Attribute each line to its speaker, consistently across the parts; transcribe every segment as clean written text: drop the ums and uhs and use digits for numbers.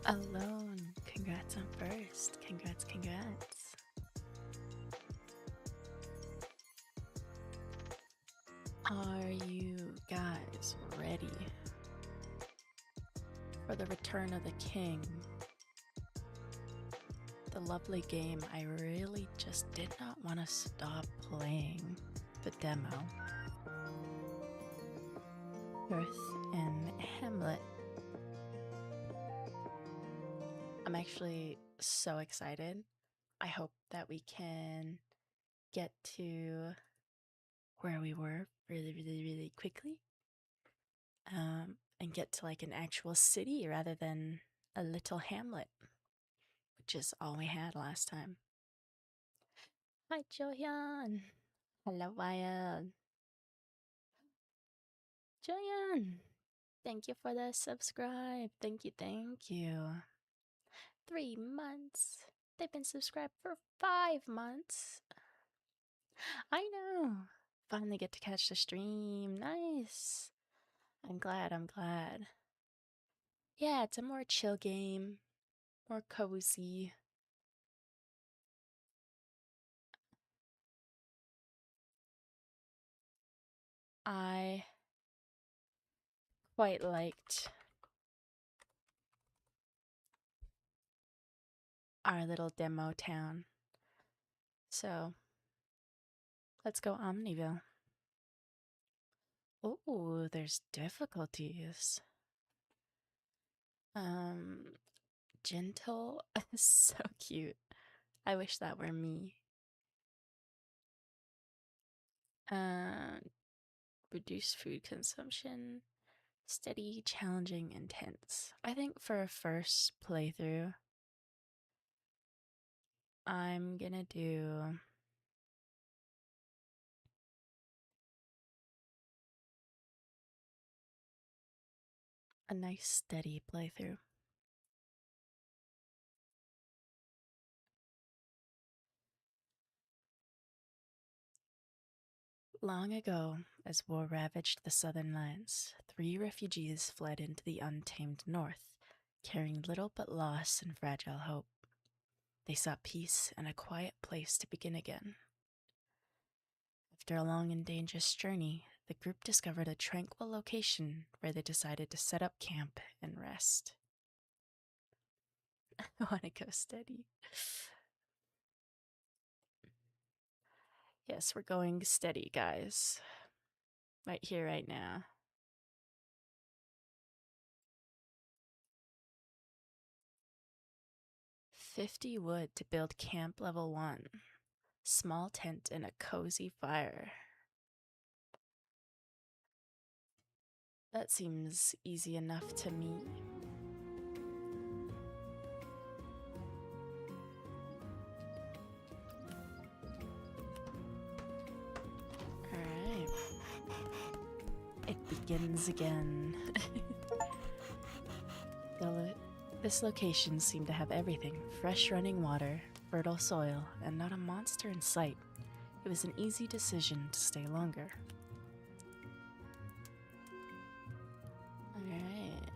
Speaker 1: Alone. Congrats on first. Congrats, congrats. Are you guys ready for the return of the king? The lovely game I really just did not want to stop playing. The demo. Hearth and Hamlet. I'm actually so excited. I hope that we can get to where we were really quickly. And get to like an actual city rather than a little hamlet, which is all we had last time. Hi, Johyun. Hello, Wild. Johyun, thank you for the subscribe. Thank you, thank you. 3 months. They've been subscribed for 5 months. I know. Finally get to catch the stream. Nice. I'm glad, I'm glad. Yeah, it's a more chill game. More cozy. I quite liked our little demo town. So, let's go Omniville. Oh, there's difficulties. Gentle. So cute. I wish that were me. Reduce food consumption. Steady, challenging, intense. I think for a first playthrough, I'm gonna do a nice steady playthrough. Long ago, as war ravaged the southern lands, 3 refugees fled into the untamed north, carrying little but loss and fragile hope. They sought peace and a quiet place to begin again. After a long and dangerous journey, the group discovered a tranquil location where they decided to set up camp and rest. I want to go steady. Yes, we're going steady, guys. Right here, right now. $50 wood to build camp level 1. Small tent and a cozy fire. That seems easy enough to me. Alright. It begins again. This location seemed to have everything. Fresh running water, fertile soil, and not a monster in sight. It was an easy decision to stay longer. Alright.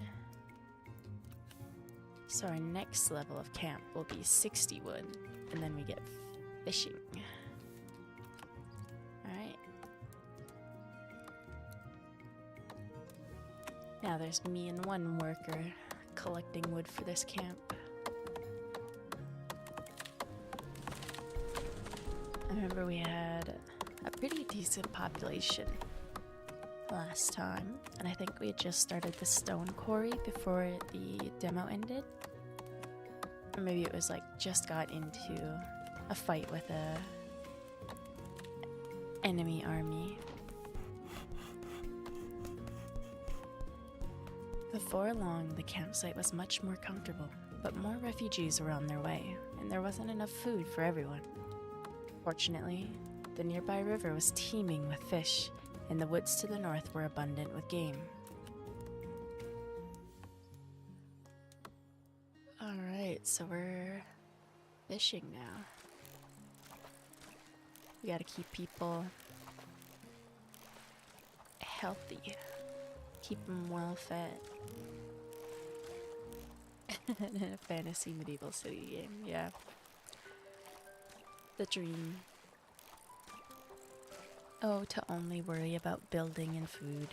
Speaker 1: So our next level of camp will be 60 wood, and then we get fishing. Alright. Now there's me and one worker collecting wood for this camp. I remember we had a pretty decent population last time, and I think we had just started the stone quarry before the demo ended. Or maybe it was like just got into a fight with a enemy army. Before long, the campsite was much more comfortable, but more refugees were on their way, and there wasn't enough food for everyone. Fortunately, the nearby river was teeming with fish, and the woods to the north were abundant with game. Alright, so we're fishing now. We gotta keep people healthy. Keep them well fed. In a fantasy medieval city game, yeah. The dream. Oh, to only worry about building and food.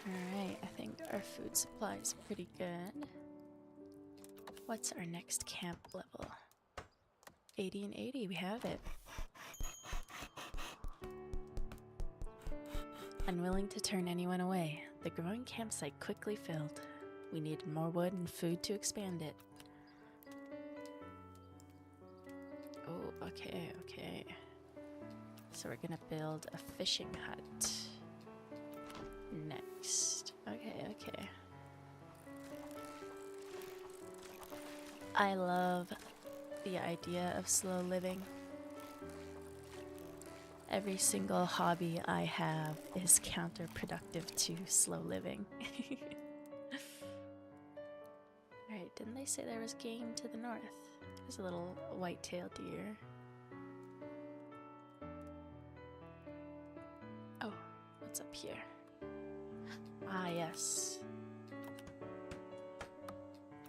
Speaker 1: Alright, I think our food supply is pretty good. What's our next camp level? 80 and 80, we have it. Unwilling to turn anyone away, the growing campsite quickly filled. We needed more wood and food to expand it. Oh, okay, okay. So we're gonna build a fishing hut next. Okay, okay. I love the idea of slow living. Every single hobby I have is counterproductive to slow living. Alright, didn't they say there was game to the north? There's a little white-tailed deer. Oh, what's up here? Ah, yes.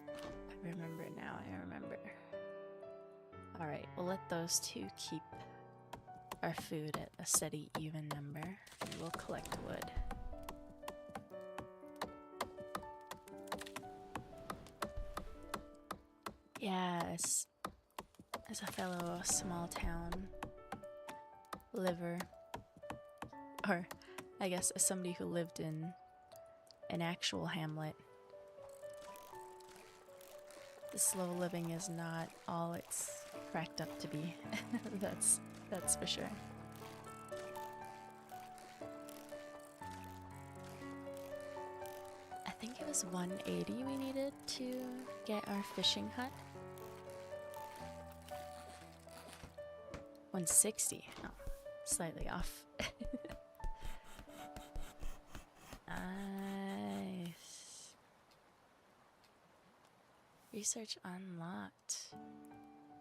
Speaker 1: I remember now, I remember. Alright, we'll let those two keep our food at a steady, even number, and we'll collect wood. Yes, as a fellow small town liver, or I guess as somebody who lived in an actual Hamlet, the slow living is not all it's cracked up to be. That's for sure. I think it was 180 we needed to get our fishing hut. 160. Oh, slightly off. Nice. Research unlocked.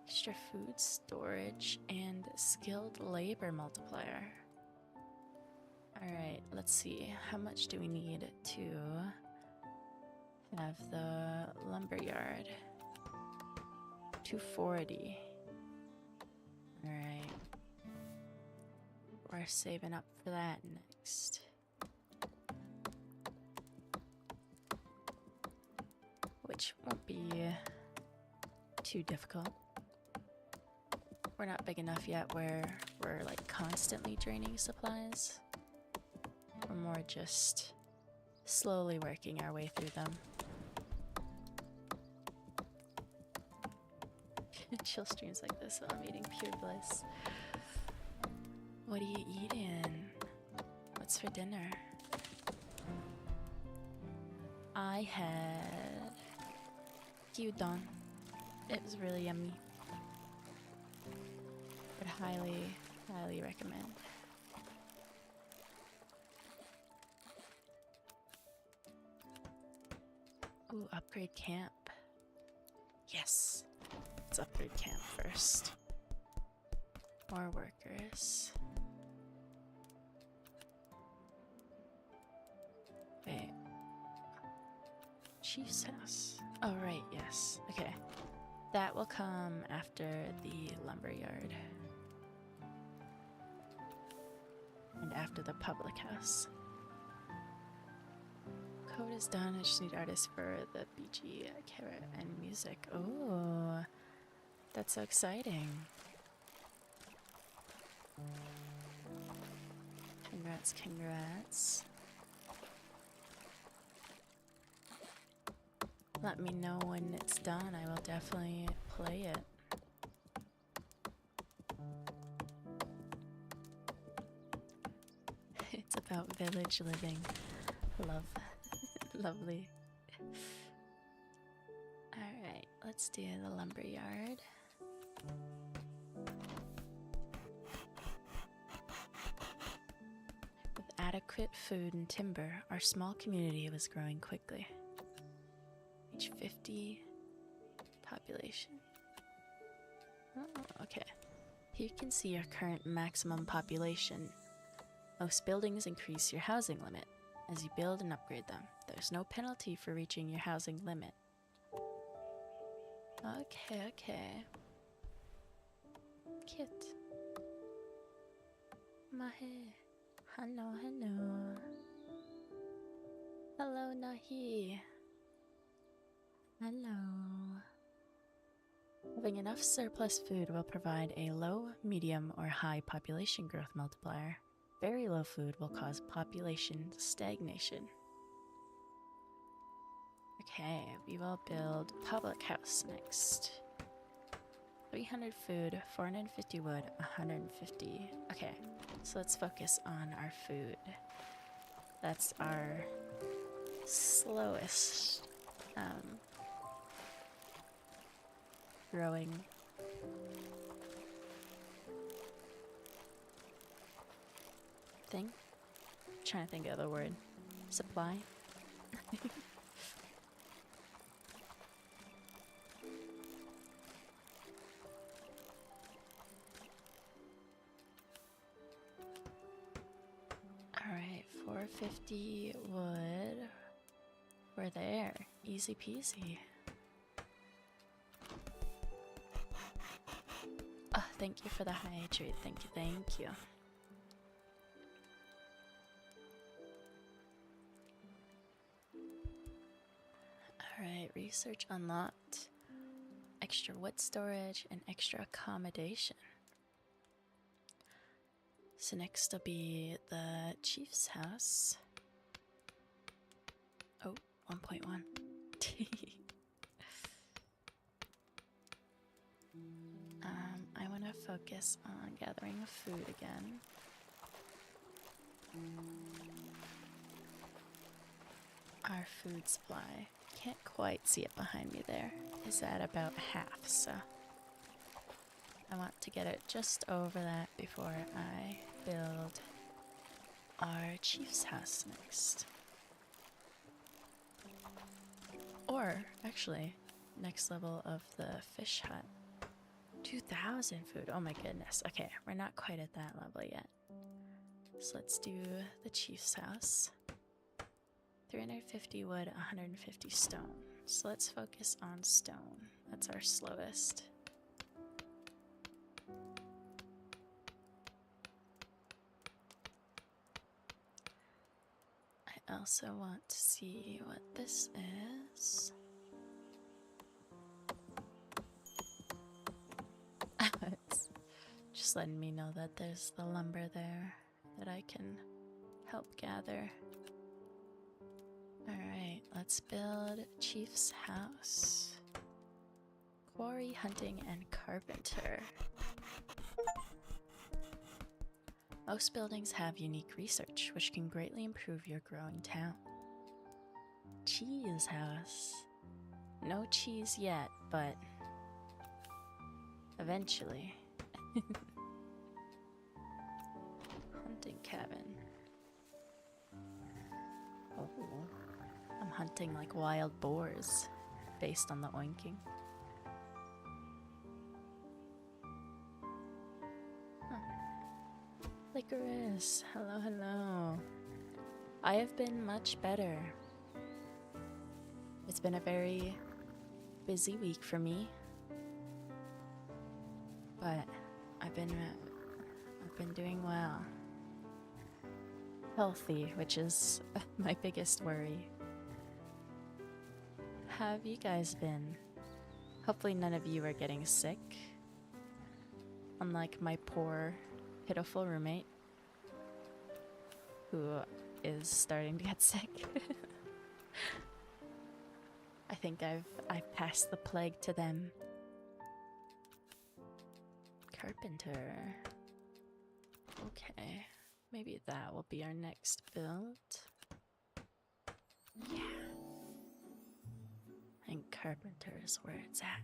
Speaker 1: Extra food storage and skilled labor multiplier. Alright, let's see. How much do we need to have the lumberyard? 240. Alright. We're saving up for that next. Which won't be too difficult. We're not big enough yet where we're like constantly draining supplies. We're more just slowly working our way through them. Chill streams like this while I'm eating pure bliss. What are you eating? What's for dinner? I had gyudon. It was really yummy. Would highly recommend. Ooh, upgrade camp. Yes. Let's upgrade camp first. More workers. Wait. Chief's house. Oh, right, yes. Okay. That will come after the lumberyard. And after the public house. Code is done. I just need artists for the BG, carrot, and music. Oh, that's so exciting. Congrats, congrats. Let me know when it's done. I will definitely play it. It's about village living. Love. Lovely. Alright, let's do the lumberyard. With adequate food and timber, our small community was growing quickly. Age 50 population. Oh, okay. Here you can see your current maximum population. Most buildings increase your housing limit as you build and upgrade them. There's no penalty for reaching your housing limit. Okay. Cute. Mahe. Hello. Hello, Nahi. Hello. Having enough surplus food will provide a low, medium, or high population growth multiplier. Very low food will cause population stagnation. Okay, we will build public house next. 300 food, 450 wood, 150. Okay, so let's focus on our food. That's our slowest growing thing. I'm trying to think of the word. Supply. Alright, 450 wood. We're there. Easy peasy. Oh, thank you for the high treat. Thank you. Alright, research unlocked. Extra wood storage and extra accommodation. So next will be the chief's house. Oh, 1.1. I want to focus on gathering food again. Our food supply. Can't quite see it behind me there. Is at about half, so I want to get it just over that before I build our chief's house next. Or, actually, next level of the fish hut. 2,000 food, oh my goodness. Okay, we're not quite at that level yet. So let's do the chief's house. 350 wood, 150 stone. So let's focus on stone. That's our slowest. I also want to see what this is. It's just letting me know that there's the lumber there that I can help gather. Alright, let's build chief's house. Quarry, hunting, and carpenter. Most buildings have unique research, which can greatly improve your growing town. Cheese house. No cheese yet, but eventually. Hunting cabin. Oh, I'm hunting like wild boars, based on the oinking. Licorice, hello. I have been much better. It's been a very busy week for me, but I've been doing well. Healthy, which is my biggest worry. How have you guys been? Hopefully none of you are getting sick. Unlike my poor, pitiful roommate, who is starting to get sick. I think I've passed the plague to them. Carpenter. Okay, maybe that will be our next build. Yeah. I think carpenter is where it's at.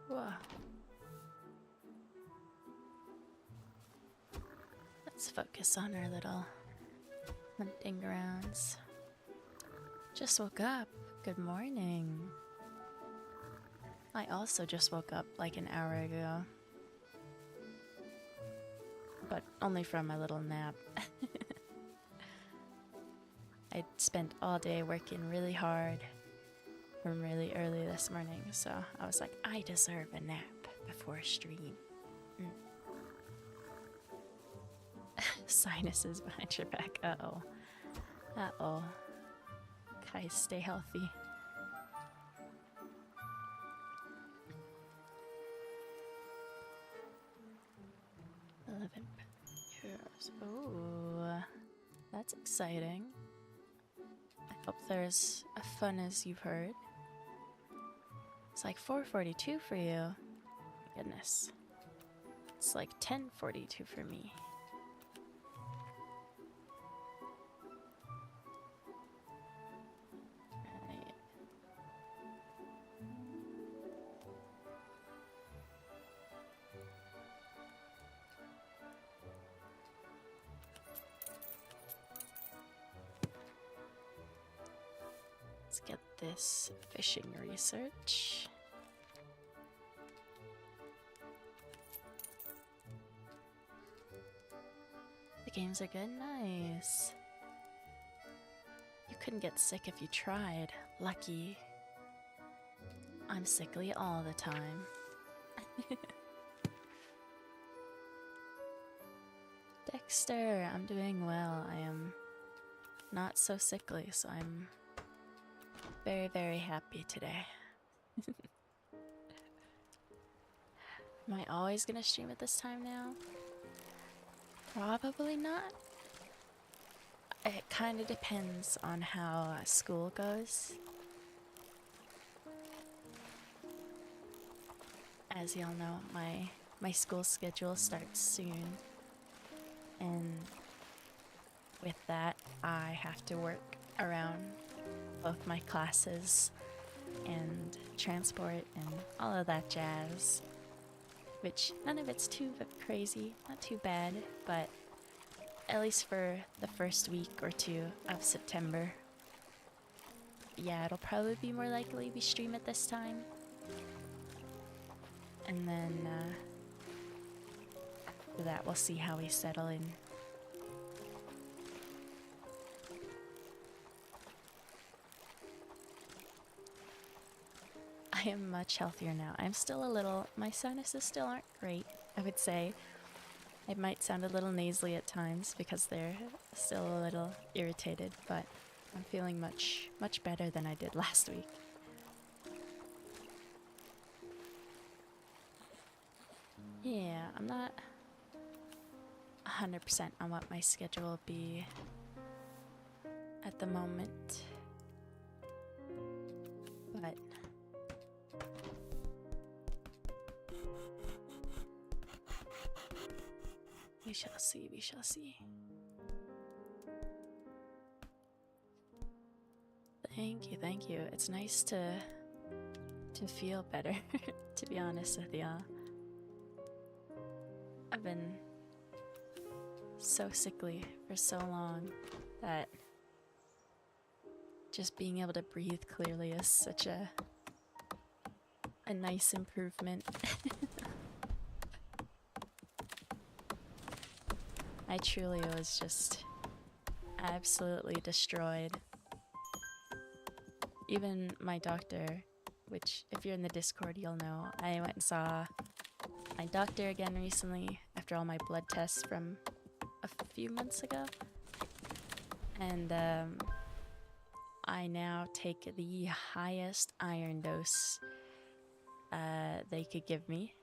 Speaker 1: Whoa. Let's focus on our little hunting grounds. Just woke up. Good morning. I also just woke up like an hour ago. But only from my little nap. I spent all day working really hard from really early this morning, so I was like, I deserve a nap before stream. Sinuses behind your back. Uh-oh. Uh-oh. Guys, stay healthy. €11. Oh, that's exciting. I hope there's a fun as you've heard. It's like 4:42 for you. My goodness. It's like 10:42 for me. Right. Let's get this fishing research. The games are good? Nice. You couldn't get sick if you tried. Lucky. I'm sickly all the time. Dexter, I'm doing well. I am not so sickly, so I'm very, very happy today. Am I always gonna stream at this time now? Probably not. It kind of depends on how school goes. As y'all know, my school schedule starts soon. And with that, I have to work around both my classes and transport and all of that jazz. Which, none of it's too crazy, not too bad, but at least for the first week or two of September. Yeah, it'll probably be more likely we stream at this time. And then, after that, we'll see how we settle in. I am much healthier now. I'm still a little, my sinuses still aren't great, I would say. I might sound a little nasally at times because they're still a little irritated, but I'm feeling much, much better than I did last week. Yeah, I'm not 100% on what my schedule will be at the moment, but we shall see, we shall see. Thank you. It's nice to feel better, to be honest with y'all. I've been so sickly for so long that just being able to breathe clearly is such a nice improvement. I truly was just absolutely destroyed. Even my doctor, which if you're in the Discord you'll know, I went and saw my doctor again recently after all my blood tests from a few months ago. And I now take the highest iron dose they could give me.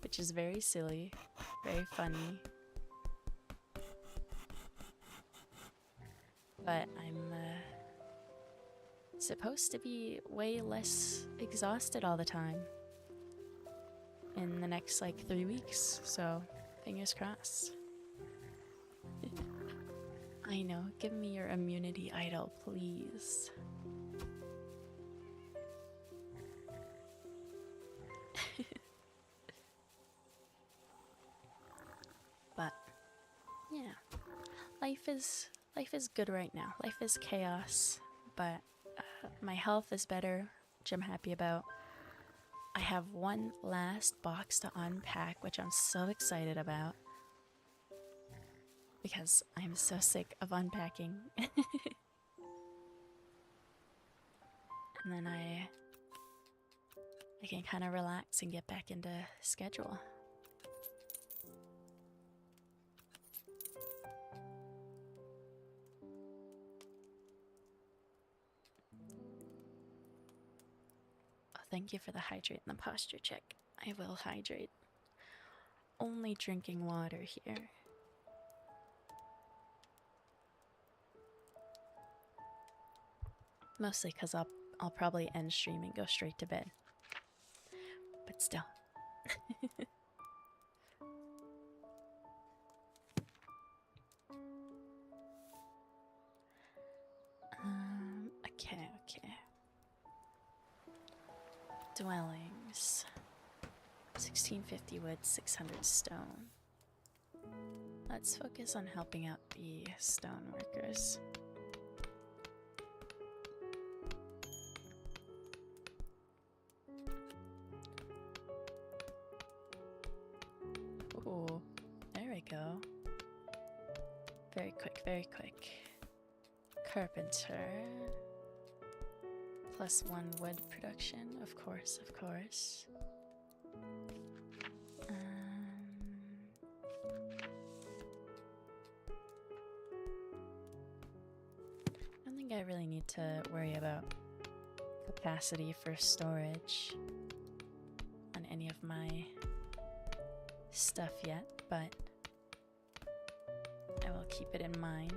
Speaker 1: Which is very silly, very funny. But I'm supposed to be way less exhausted all the time in the next like 3 weeks, so fingers crossed. I know, give me your immunity idol, please. But yeah, life is Life is good right now. Life is chaos, but my health is better, which I'm happy about. I have one last box to unpack, which I'm so excited about. Because I'm so sick of unpacking. And then I can kind of relax and get back into schedule. Oh, thank you for the hydrate and the posture check. I will hydrate. Only drinking water here. Mostly because I'll probably end stream and go straight to bed. But still. Okay. Dwellings. 1650 wood, 600 stone. Let's focus on helping out the stone workers. Ooh, there we go. Very quick, very quick. Carpenter. +1 wood production, of course, of course. I don't think I really need to worry about capacity for storage on any of my stuff yet, but I will keep it in mind.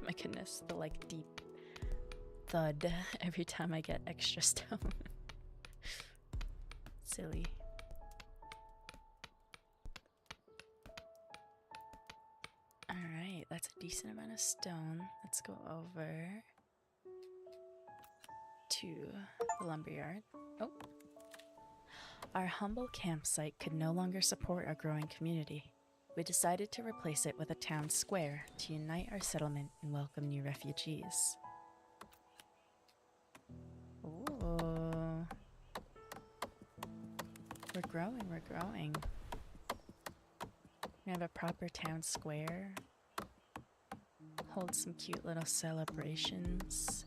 Speaker 1: My goodness, the like deep thud every time I get extra stone. Silly. Alright, that's a decent amount of stone. Let's go over to the lumberyard. Oh. Our humble campsite could no longer support our growing community. We decided to replace it with a town square to unite our settlement and welcome new refugees. Ooh. We're growing, we're growing. We have a proper town square. Hold some cute little celebrations.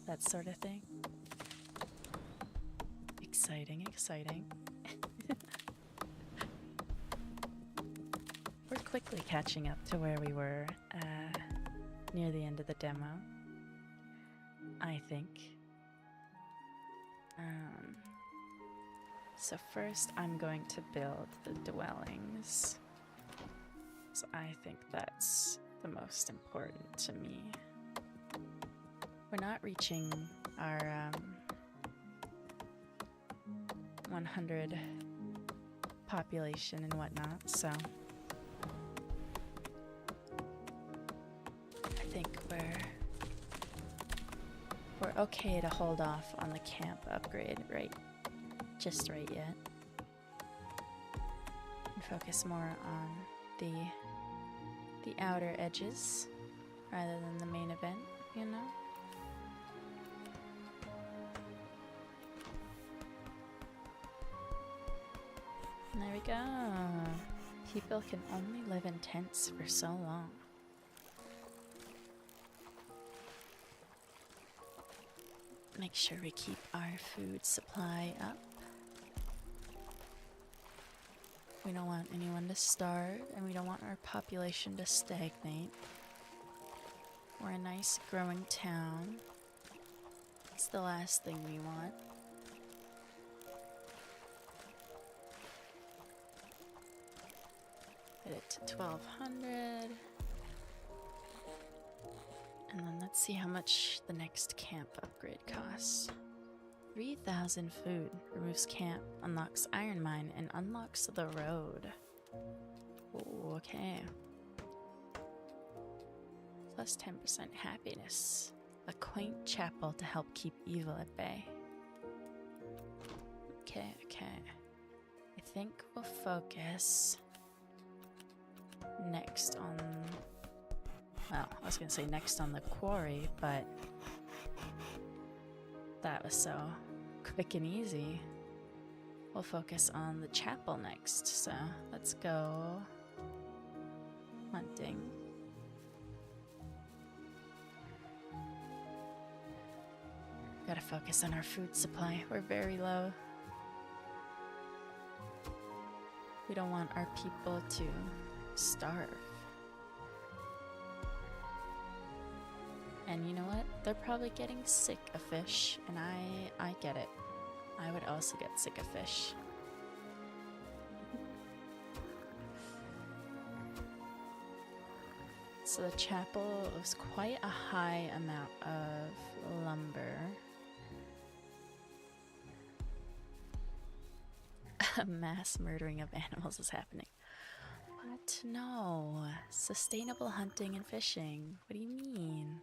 Speaker 1: That sort of thing. Exciting, exciting. We're quickly catching up to where we were near the end of the demo, I think. So first I'm going to build the dwellings. So I think that's the most important to me. We're not reaching our 100 population and whatnot, so I think we're okay to hold off on the camp upgrade just right yet, and focus more on the outer edges rather than the main event, you know? And there we go. People can only live in tents for so long. Make sure we keep our food supply up. We don't want anyone to starve, and we don't want our population to stagnate. We're a nice growing town. It's the last thing we want. Get it to 1200. And then let's see how much the next camp upgrade costs. 3000 food. Removes camp, unlocks iron mine, and unlocks the road. Ooh, okay. Plus 10% happiness. A quaint chapel to help keep evil at bay. Okay. I think we'll focus next on Well, I was gonna say next on the quarry, but that was so quick and easy. We'll focus on the chapel next, so let's go hunting. Gotta focus on our food supply. We're very low. We don't want our people to starve. And you know what? They're probably getting sick of fish, and I get it. I would also get sick of fish. So the chapel was quite a high amount of lumber. A mass murdering of animals is happening. What? No. Sustainable hunting and fishing. What do you mean?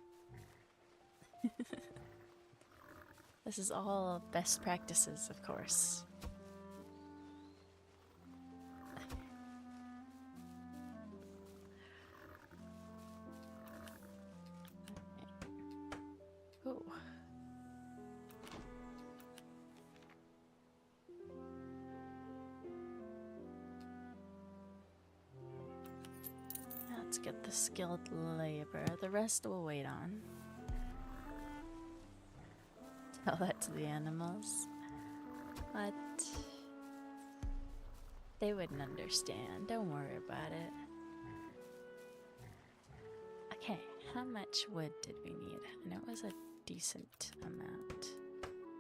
Speaker 1: This is all best practices, of course. Ooh. Let's get the skilled labor. The rest we'll wait on. Tell that to the animals. But they wouldn't understand. Don't worry about it. Okay, how much wood did we need? And it was a decent amount.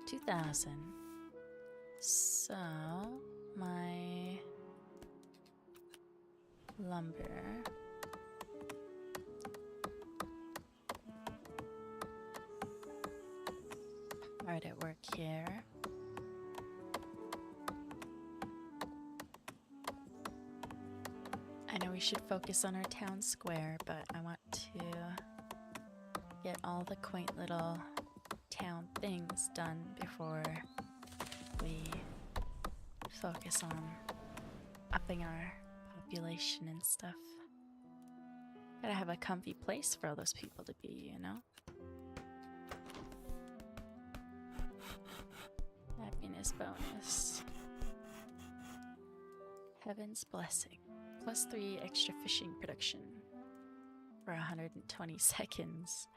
Speaker 1: 2,000. So, my lumber. Hard at work here. I know we should focus on our town square, but I want to get all the quaint little town things done before we focus on upping our population and stuff. Gotta have a comfy place for all those people to be, you know? Happiness bonus. Heaven's blessing. +3 extra fishing production for 120 seconds.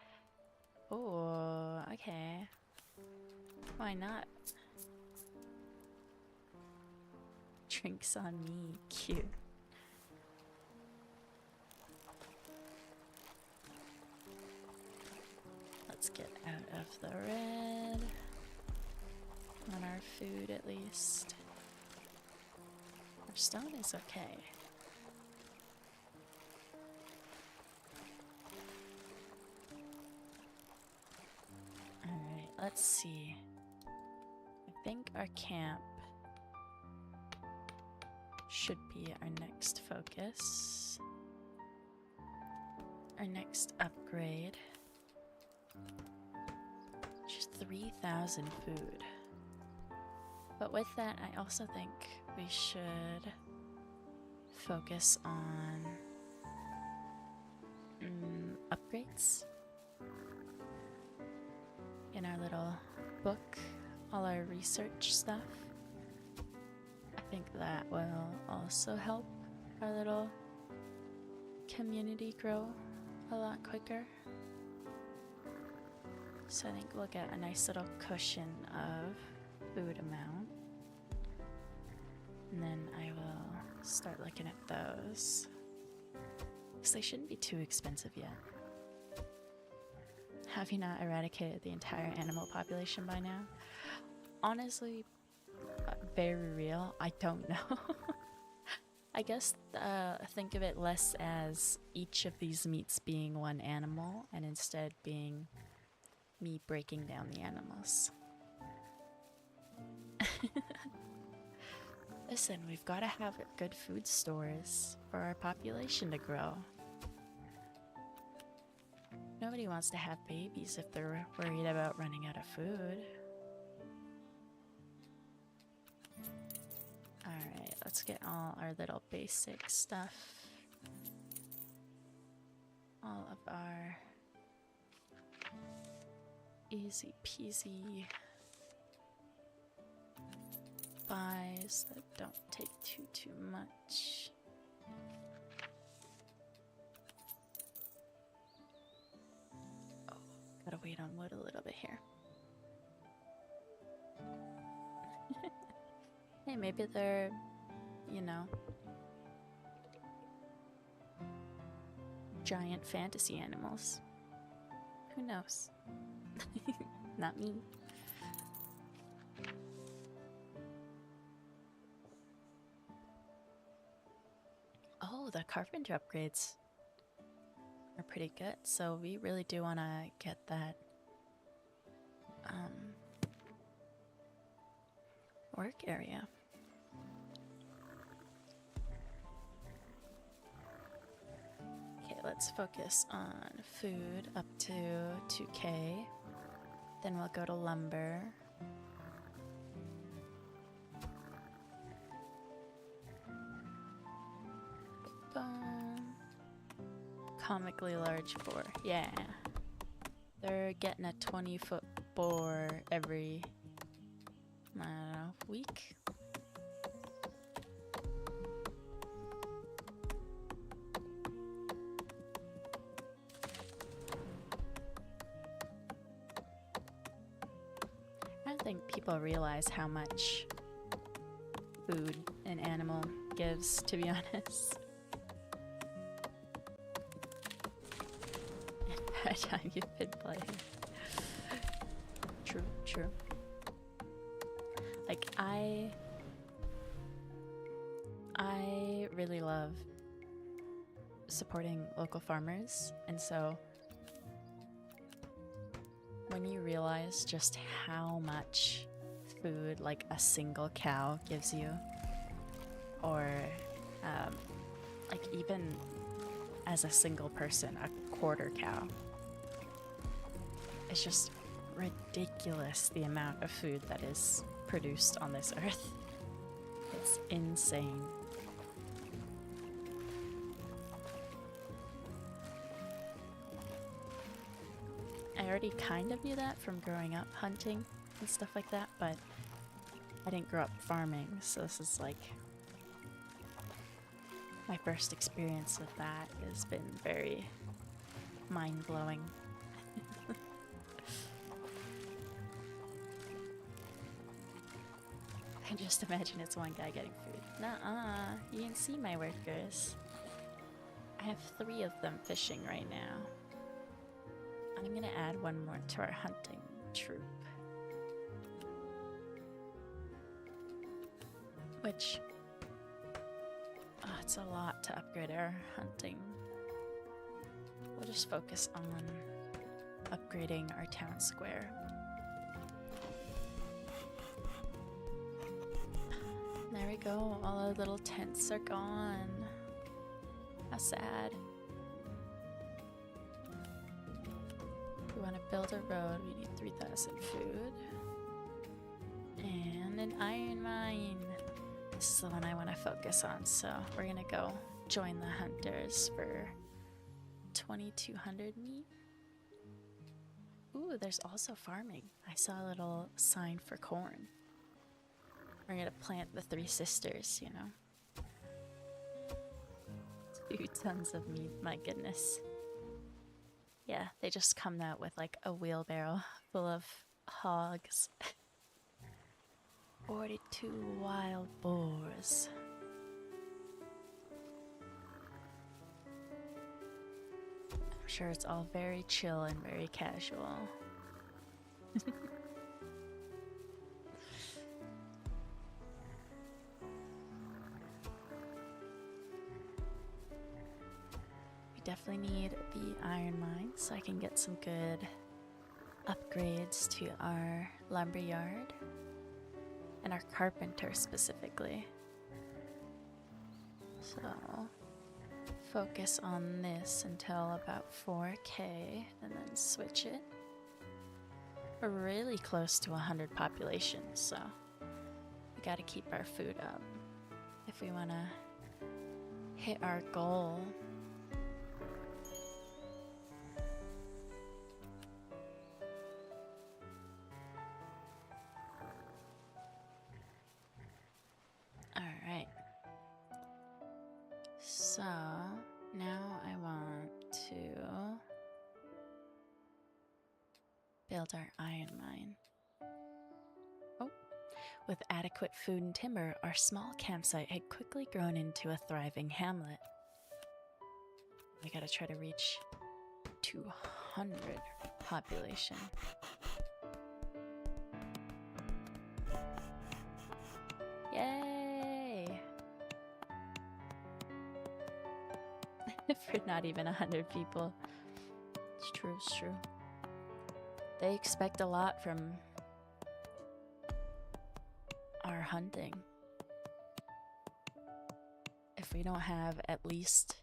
Speaker 1: Oh, okay. Why not? Drinks on me. Cute. Let's get out of the red. On our food, at least. Our stone is okay. Alright, let's see. I think our camp should be our next focus. Our next upgrade. Just 3,000 food. But with that, I also think we should focus on upgrades. In our little book, all our research stuff. I think that will also help our little community grow a lot quicker. So I think we'll get a nice little cushion of food amount. And then I will start looking at those. Because they shouldn't be too expensive yet. Have you not eradicated the entire animal population by now? Honestly, very real. I don't know. I guess think of it less as each of these meats being one animal and instead being me breaking down the animals. Listen, we've got to have good food stores for our population to grow. Nobody wants to have babies if they're worried about running out of food. Alright, let's get all our little basic stuff all of our easy peasy buys that don't take too much. Oh, gotta wait on wood a little bit here. Hey, maybe they're, you know, giant fantasy animals. Who knows? Not me. Oh, the carpenter upgrades are pretty good, so we really do want to get that work area. Okay, let's focus on food up to 2K. Then we'll go to lumber. Boom. Comically large boar. Yeah. They're getting a 20-foot boar every, I don't know, week? I don't think people realize how much food an animal gives, to be honest. By the time you've been playing. True, true. Like, I really love supporting local farmers, and so when you realize just how much food like a single cow gives you, or like even as a single person, a quarter cow, it's just ridiculous the amount of food that is produced on this earth. It's insane. I already kind of knew that from growing up hunting and stuff like that, but I didn't grow up farming, so this is like my first experience with that. Has been very mind-blowing. I just imagine it's one guy getting food. Nuh-uh, you can see my workers. I have 3 of them fishing right now. I'm gonna add one more to our hunting troop. Which, it's a lot to upgrade our hunting. We'll just focus on upgrading our town square. There we go, all our little tents are gone. How sad. We want to build a road, we need 3,000 food. And an iron mine. This is the one I want to focus on, so we're gonna go join the hunters for 2,200 meat. Ooh, there's also farming. I saw a little sign for corn. We're gonna plant the 3 sisters, you know. 2 tons of meat, my goodness. Yeah, they just come out with like a wheelbarrow full of hogs. 42 wild boars. I'm sure it's all very chill and very casual. Definitely need the iron mine so I can get some good upgrades to our lumber yard and our carpenter specifically. So focus on this until about 4K and then switch it. We're really close to 100 population, so we gotta keep our food up if we wanna hit our goal. So now I want to build our iron mine. Oh, with adequate food and timber, our small campsite had quickly grown into a thriving hamlet. I gotta try to reach 200 population. Yay! For not even 100 people. It's true, it's true. They expect a lot from our hunting. If we don't have at least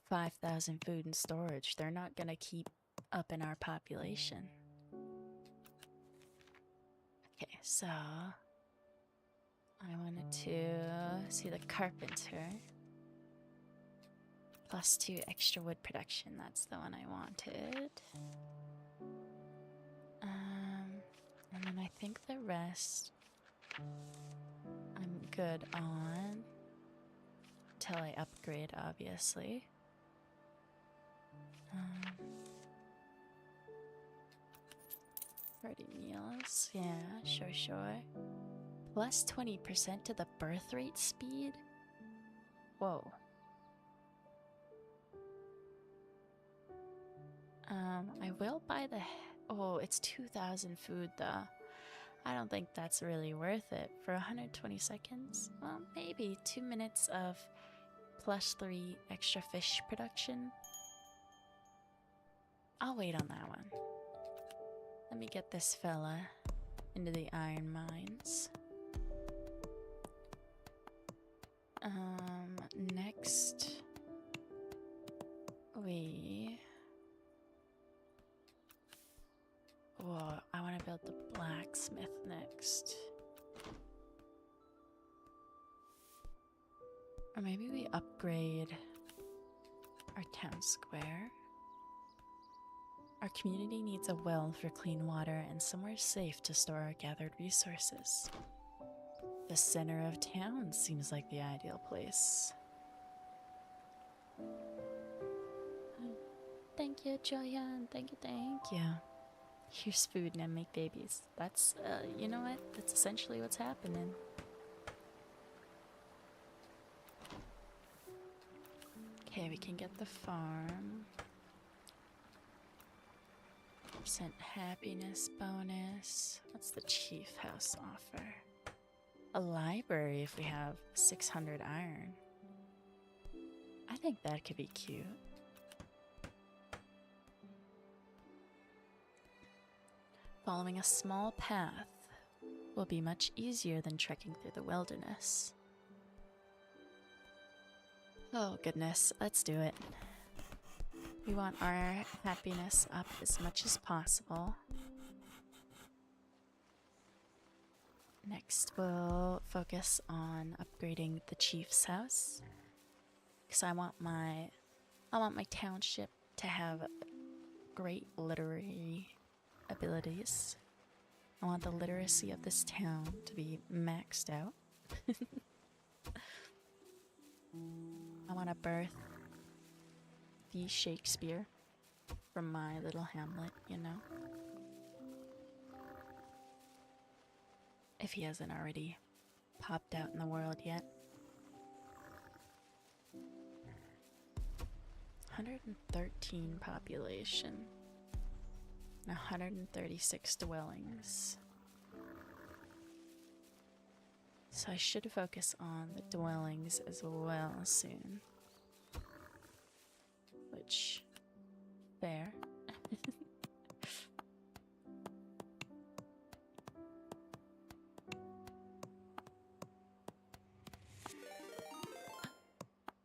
Speaker 1: 5,000 food in storage, they're not gonna keep up in our population. Okay, so I wanted to see the carpenter. +2 extra wood production, that's the one I wanted. And then I think the rest I'm good on till I upgrade, obviously. Party meals, yeah, sure. +20% to the birth rate speed? Whoa. I will buy the... Oh, it's 2,000 food though. I don't think that's really worth it. For 120 seconds? Well, maybe 2 minutes of +3 extra fish production. I'll wait on that one. Let me get this fella into the iron mines. Next Whoa, I want to build the blacksmith next. Or maybe we upgrade our town square. Our community needs a well for clean water and somewhere safe to store our gathered resources. The center of town seems like the ideal place. Thank you, Joyan. Thank you. Here's food and make babies. That's, you know what? That's essentially what's happening. Okay, we can get the farm. % happiness bonus. What's the chief house offer? A library if we have 600 iron. I think that could be cute. Following a small path will be much easier than trekking through the wilderness. Oh goodness, let's do it. We want our happiness up as much as possible. Next, we'll focus on upgrading the chief's house, because I want my township to have great literary abilities. I want the literacy of this town to be maxed out. I want to birth the Shakespeare from my little Hamlet, you know? If he hasn't already popped out in the world yet. 113 population. 136 dwellings. So I should focus on the dwellings as well soon. Which, fair.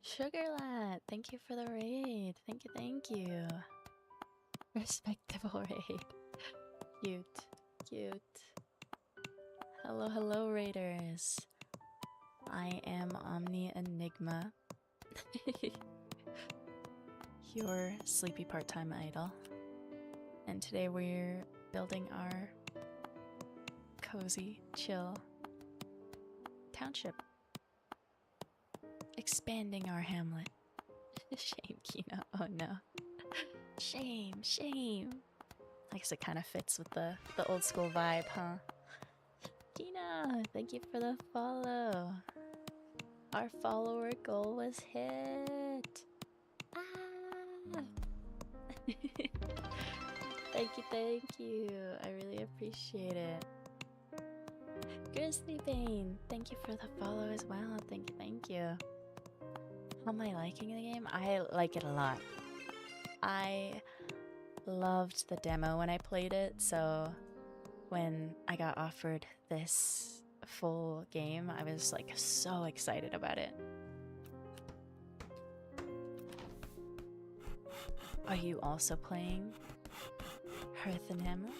Speaker 1: Sugarlat, thank you for the raid. Thank you. Respectable raid. Cute. Hello, raiders. I am Omni Enigma. Your sleepy part-time idol. And today we're building our cozy, chill township. expanding our Hamlet. Shame, Kina. Oh no. Shame, shame. I guess it kind of fits with the old school vibe, huh? Kina, thank you for the follow. Our follower goal was hit. Ah! Thank you. I really appreciate it. Grizzly Bane, thank you for the follow as well. Thank you. How am I liking the game? I like it a lot. I loved the demo when I played it, so when I got offered this full game, I was like so excited about it. Are you also playing Hearth and Hamlet?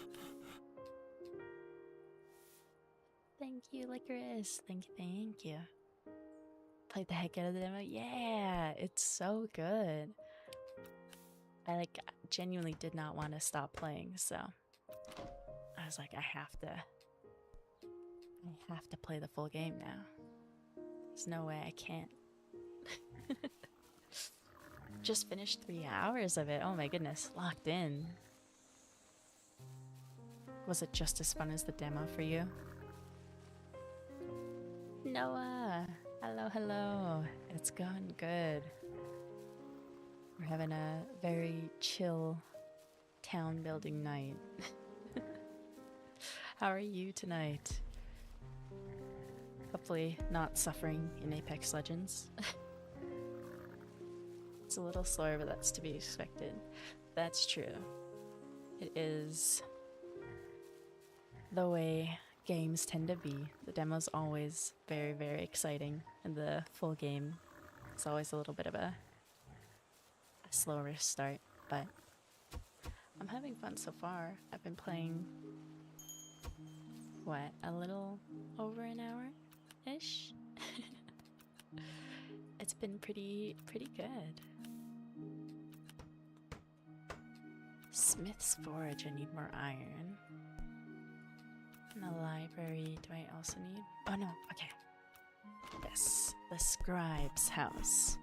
Speaker 1: Thank you, Licorice. Thank you. Played the heck out of the demo. Yeah, it's so good. I like genuinely did not want to stop playing, so I was like, I have to play the full game now. There's no way I can't. Just finished 3 hours of it. Oh my goodness, locked in. Was it just as fun as the demo for you? Noah, hello. It's going good. We're having a very chill town building night. How are you tonight? Hopefully not suffering in Apex Legends. It's a little slower, but that's to be expected. That's true. It is the way games tend to be. The demo's always very, very exciting, and the full game is always a little bit of a slower start, but I'm having fun so far. I've been playing, what, a little over an hour-ish? It's been pretty good. Smith's Forge, I need more iron. In the library, do I also need? Oh no, okay. Yes, the scribe's house.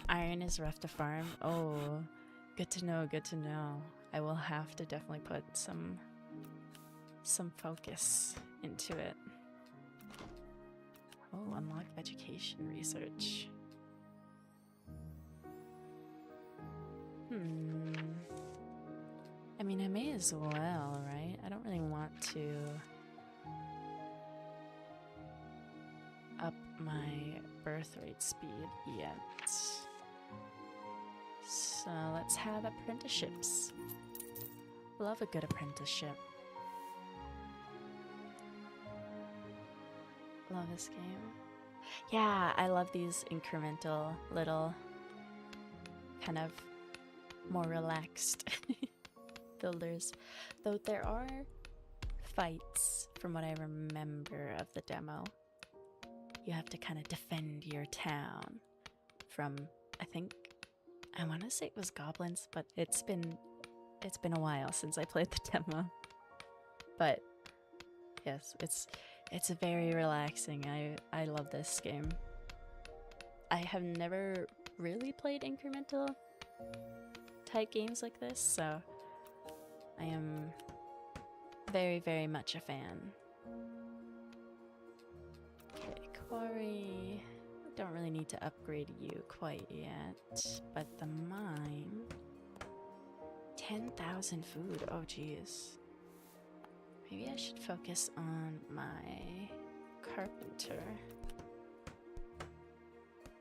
Speaker 1: Iron is rough to farm. Oh, good to know, good to know. I will have to definitely put some focus into it. Oh, unlock education research. I mean, I may as well, right? I don't really want to up my birth rate speed yet. So let's have apprenticeships. Love a good apprenticeship. Love this game. Yeah, I love these incremental little kind of more relaxed builders. Though there are fights, from what I remember of the demo. You have to kind of defend your town from, I want to say it was goblins, but it's been a while since I played the demo. But yes, it's very relaxing. I love this game. I have never really played incremental type games like this, so I am very, very much a fan. Okay, Quarry. Don't really need to upgrade you quite yet, but the mine. 10,000 food. Oh, geez. Maybe I should focus on my carpenter.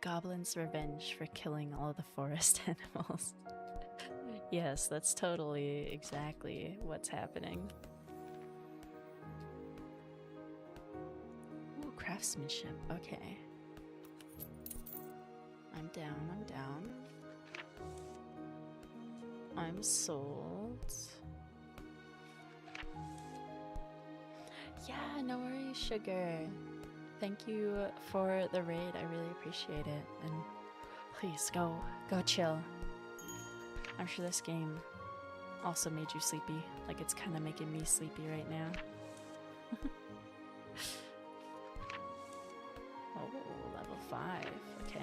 Speaker 1: Goblin's revenge for killing all the forest animals. Yes, that's totally exactly what's happening. Ooh, craftsmanship. Okay. I'm down. I'm sold. Yeah, no worries, sugar. Thank you for the raid. I really appreciate it. And please go chill. I'm sure this game also made you sleepy. Like it's kind of making me sleepy right now. Oh, level 5. Okay.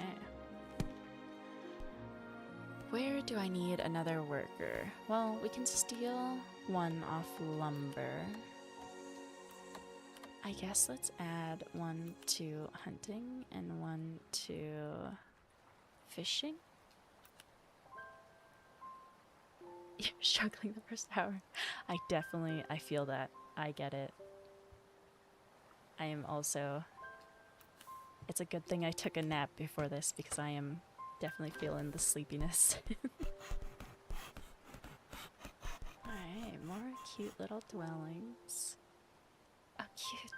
Speaker 1: Where do I need another worker? Well, we can steal 1 off lumber. I guess let's add 1 to hunting and 1 to fishing. You're struggling the first hour. I feel that. I get it. I am also... It's a good thing I took a nap before this because I am definitely feeling the sleepiness. Alright, more cute little dwellings. Oh, cute.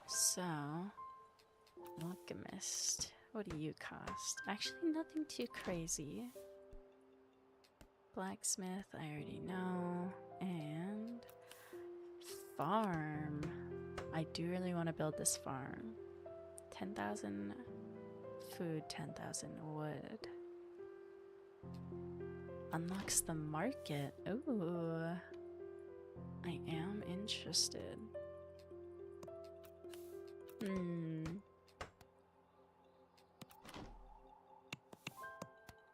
Speaker 1: So... Alchemist. What do you cost? Actually, nothing too crazy. Blacksmith, I already know. And... farm. I do really want to build this farm. 10,000 food, 10,000 wood. Unlocks the market. Ooh. I am interested.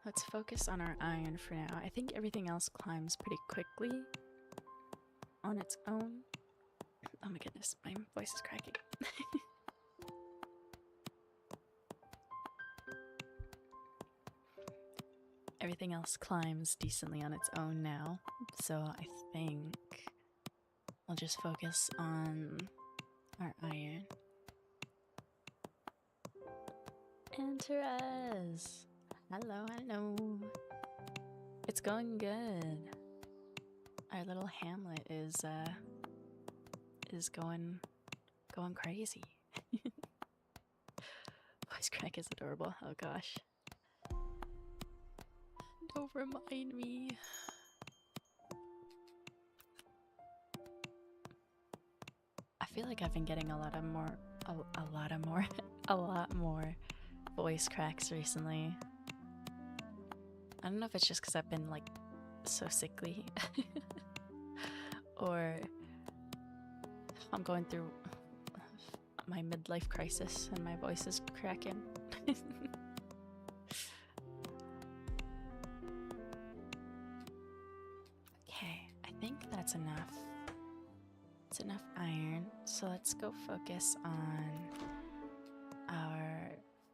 Speaker 1: Let's focus on our iron for now. I think everything else climbs pretty quickly on its own. Oh my goodness, my voice is cracking. Everything else climbs decently on its own now, so I think I'll just focus on our iron. And Therese! Hello, hello. It's going good. Our little Hamlet is going crazy. Voice crack is adorable. Oh gosh. Don't remind me. I feel like I've been getting a lot more voice cracks recently. I don't know if it's just because I've been like so sickly or I'm going through my midlife crisis and my voice is cracking. Okay, I think that's enough. It's enough iron, so let's go focus on our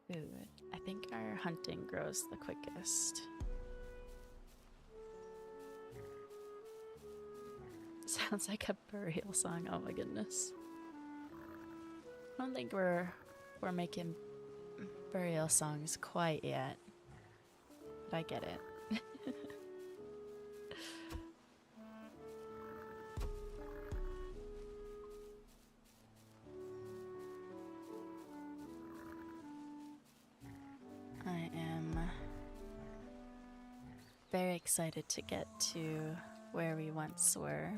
Speaker 1: food. I think our hunting grows the quickest. Sounds like a burial song. Oh my goodness. I don't think we're making burial songs quite yet, but I get it. I am very excited to get to where we once were.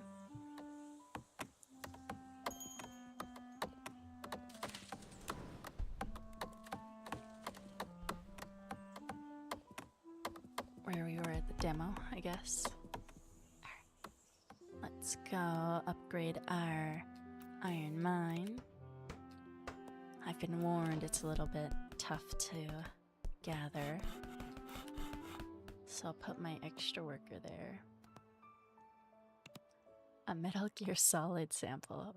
Speaker 1: Where we were at the demo, I guess. Let's go upgrade our iron mine. I've been warned it's a little bit tough to gather, so I'll put my extra worker there. A Metal Gear Solid sample.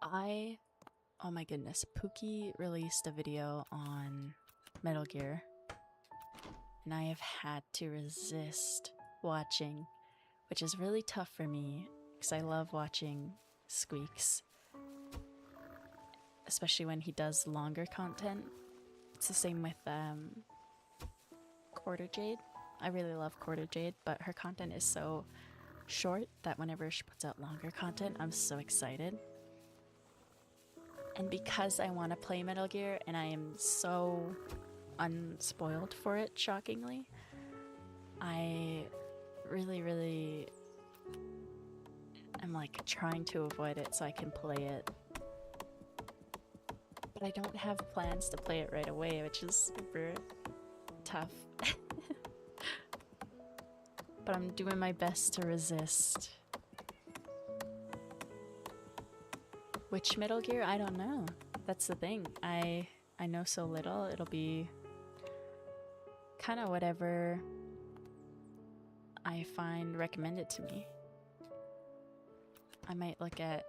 Speaker 1: Oh my goodness, Pookie released a video on Metal Gear, and I have had to resist watching, which is really tough for me because I love watching Squeaks, especially when he does longer content. It's the same with Quarter Jade. I really love Quarter Jade, but her content is so short that whenever she puts out longer content, I'm so excited. And because I want to play Metal Gear and I am so unspoiled for it, shockingly, I really am like trying to avoid it so I can play it. But I don't have plans to play it right away, which is super tough. But I'm doing my best to resist. Which Metal Gear? I don't know. That's the thing. I know so little. It'll be kind of whatever I find recommended to me. I might look at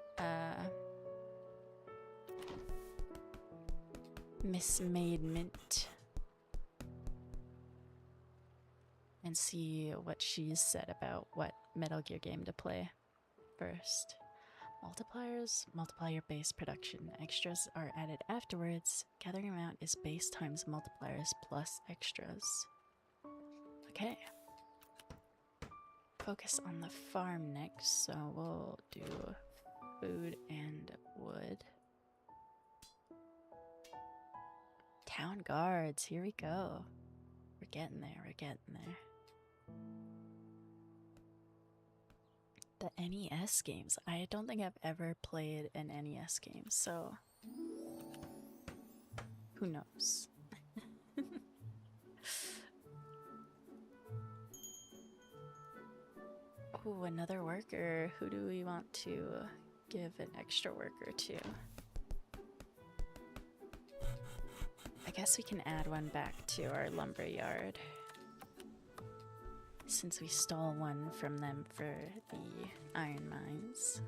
Speaker 1: Mismade Mint and see what she's said about what Metal Gear game to play first. Multipliers multiply your base production. Extras are added afterwards. Gathering amount is base times multipliers plus extras. Okay. Focus on the farm next, so we'll do food and wood. Town guards, here we go. We're getting there, we're getting there. The NES games. I don't think I've ever played an NES game, so who knows? Ooh, another worker. Who do we want to give an extra worker to? I guess we can add one back to our lumber yard, since we stole one from them for the iron mines.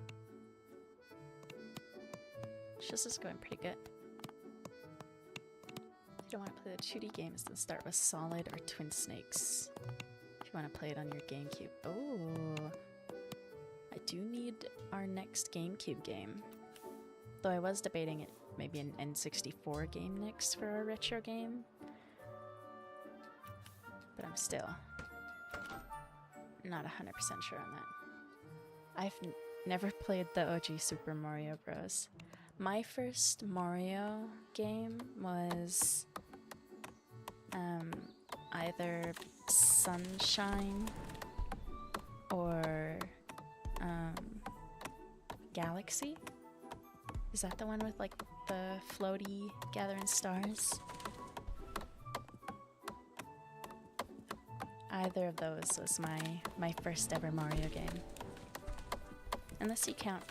Speaker 1: This is going pretty good. If you don't want to play the 2D games, then start with Solid or Twin Snakes. If you want to play it on your GameCube. Oh, I do need our next GameCube game. Though I was debating it, maybe an N64 game next for our retro game. But I'm still not 100% sure on that. I've never played the OG Super Mario Bros. My first Mario game was either Sunshine or Galaxy. Is that the one with like the floaty gathering stars? Either of those was my first ever Mario game. Unless you count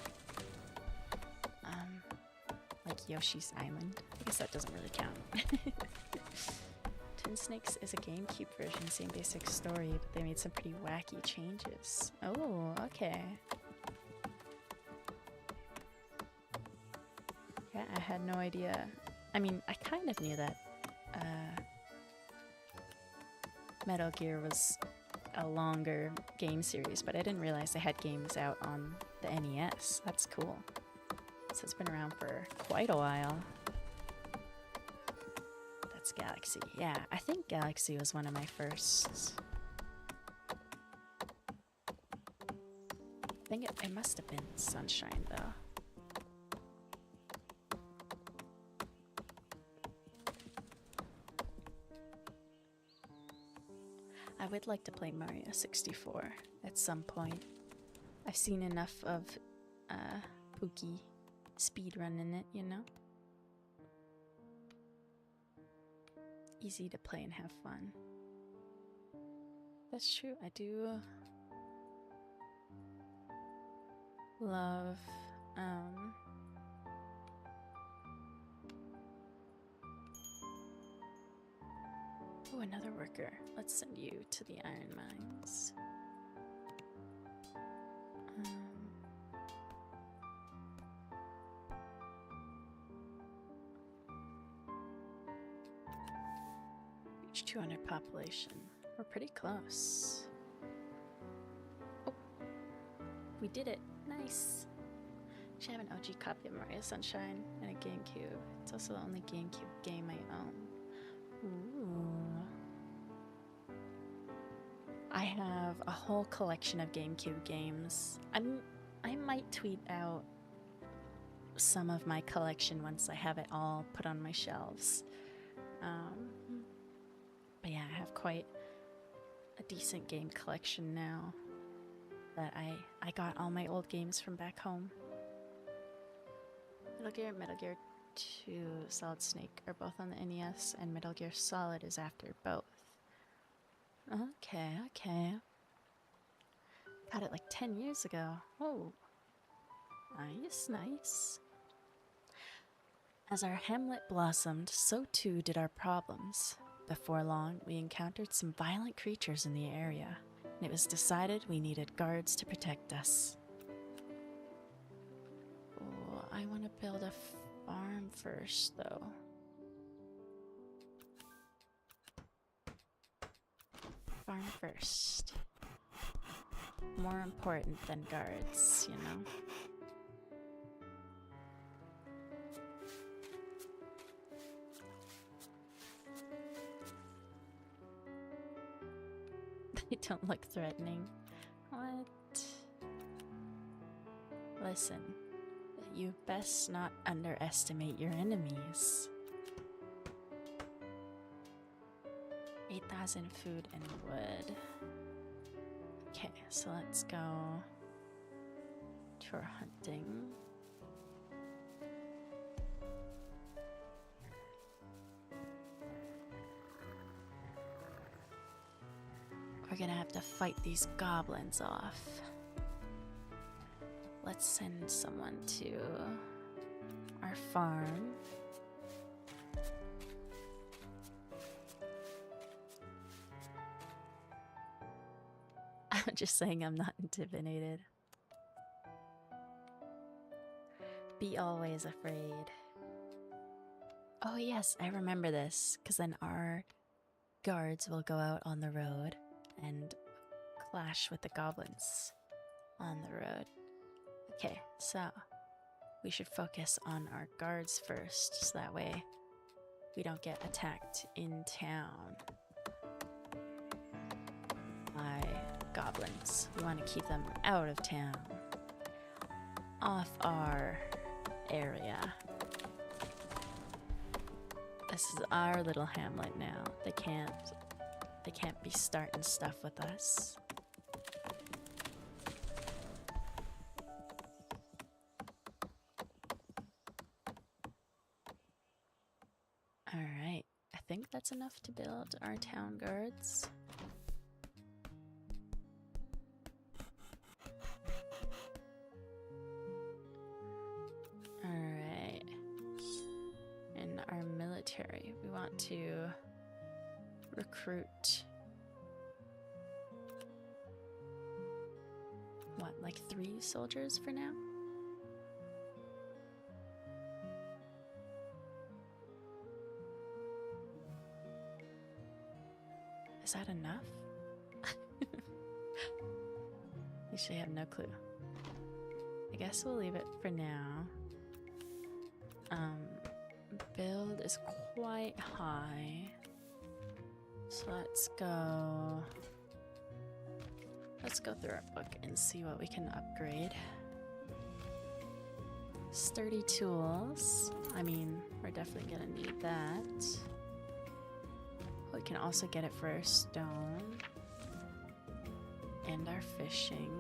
Speaker 1: like Yoshi's Island. I guess that doesn't really count. Twin Snakes is a GameCube version, same basic story, but they made some pretty wacky changes. Oh, okay. Yeah, I had no idea. I mean, I kind of knew that Metal Gear was a longer game series, but I didn't realize they had games out on the NES. That's cool. So it's been around for quite a while. That's Galaxy. Yeah, I think Galaxy was one of my firsts. I think it must have been Sunshine, though. I would like to play Mario 64 at some point. I've seen enough of Pookie speedrunning it, you know? Easy to play and have fun. That's true, I do love oh, another worker. Let's send you to the iron mines. Reach 200 population. We're pretty close. Oh, we did it. Nice. Actually, I have an OG copy of Mario Sunshine and a GameCube. It's also the only GameCube game I own. Ooh. I have a whole collection of GameCube games. I might tweet out some of my collection once I have it all put on my shelves. But yeah, I have quite a decent game collection now that I got all my old games from back home. Metal Gear 2, Solid Snake are both on the NES, and Metal Gear Solid is after both. Okay. Got it like 10 years ago. Oh, nice. As our hamlet blossomed, so too did our problems. Before long, we encountered some violent creatures in the area, and it was decided we needed guards to protect us. Oh, I want to build a farm first, though. Farm first. More important than guards, you know? They don't look threatening. What? Listen, you best not underestimate your enemies. 8,000 food and wood. Okay, so let's go to our hunting. We're gonna have to fight these goblins off. Let's send someone to our farm. I'm just saying I'm not intimidated. Be always afraid. Oh yes, I remember this, because then our guards will go out on the road and clash with the goblins on the road. Okay, so we should focus on our guards first, so that way we don't get attacked in town by goblins. We want to keep them out of town, off our area. This is our little hamlet now. They can't be starting stuff with us. Alright, I think that's enough to build our town guards. Alright. In our military, we want to recruit what, like 3 soldiers for now? Is that enough? Actually, I have no clue. I guess we'll leave it for now. Build is quite high. So let's go through our book and see what we can upgrade. Sturdy tools. I mean, we're definitely gonna need that. We can also get it for our stone and our fishing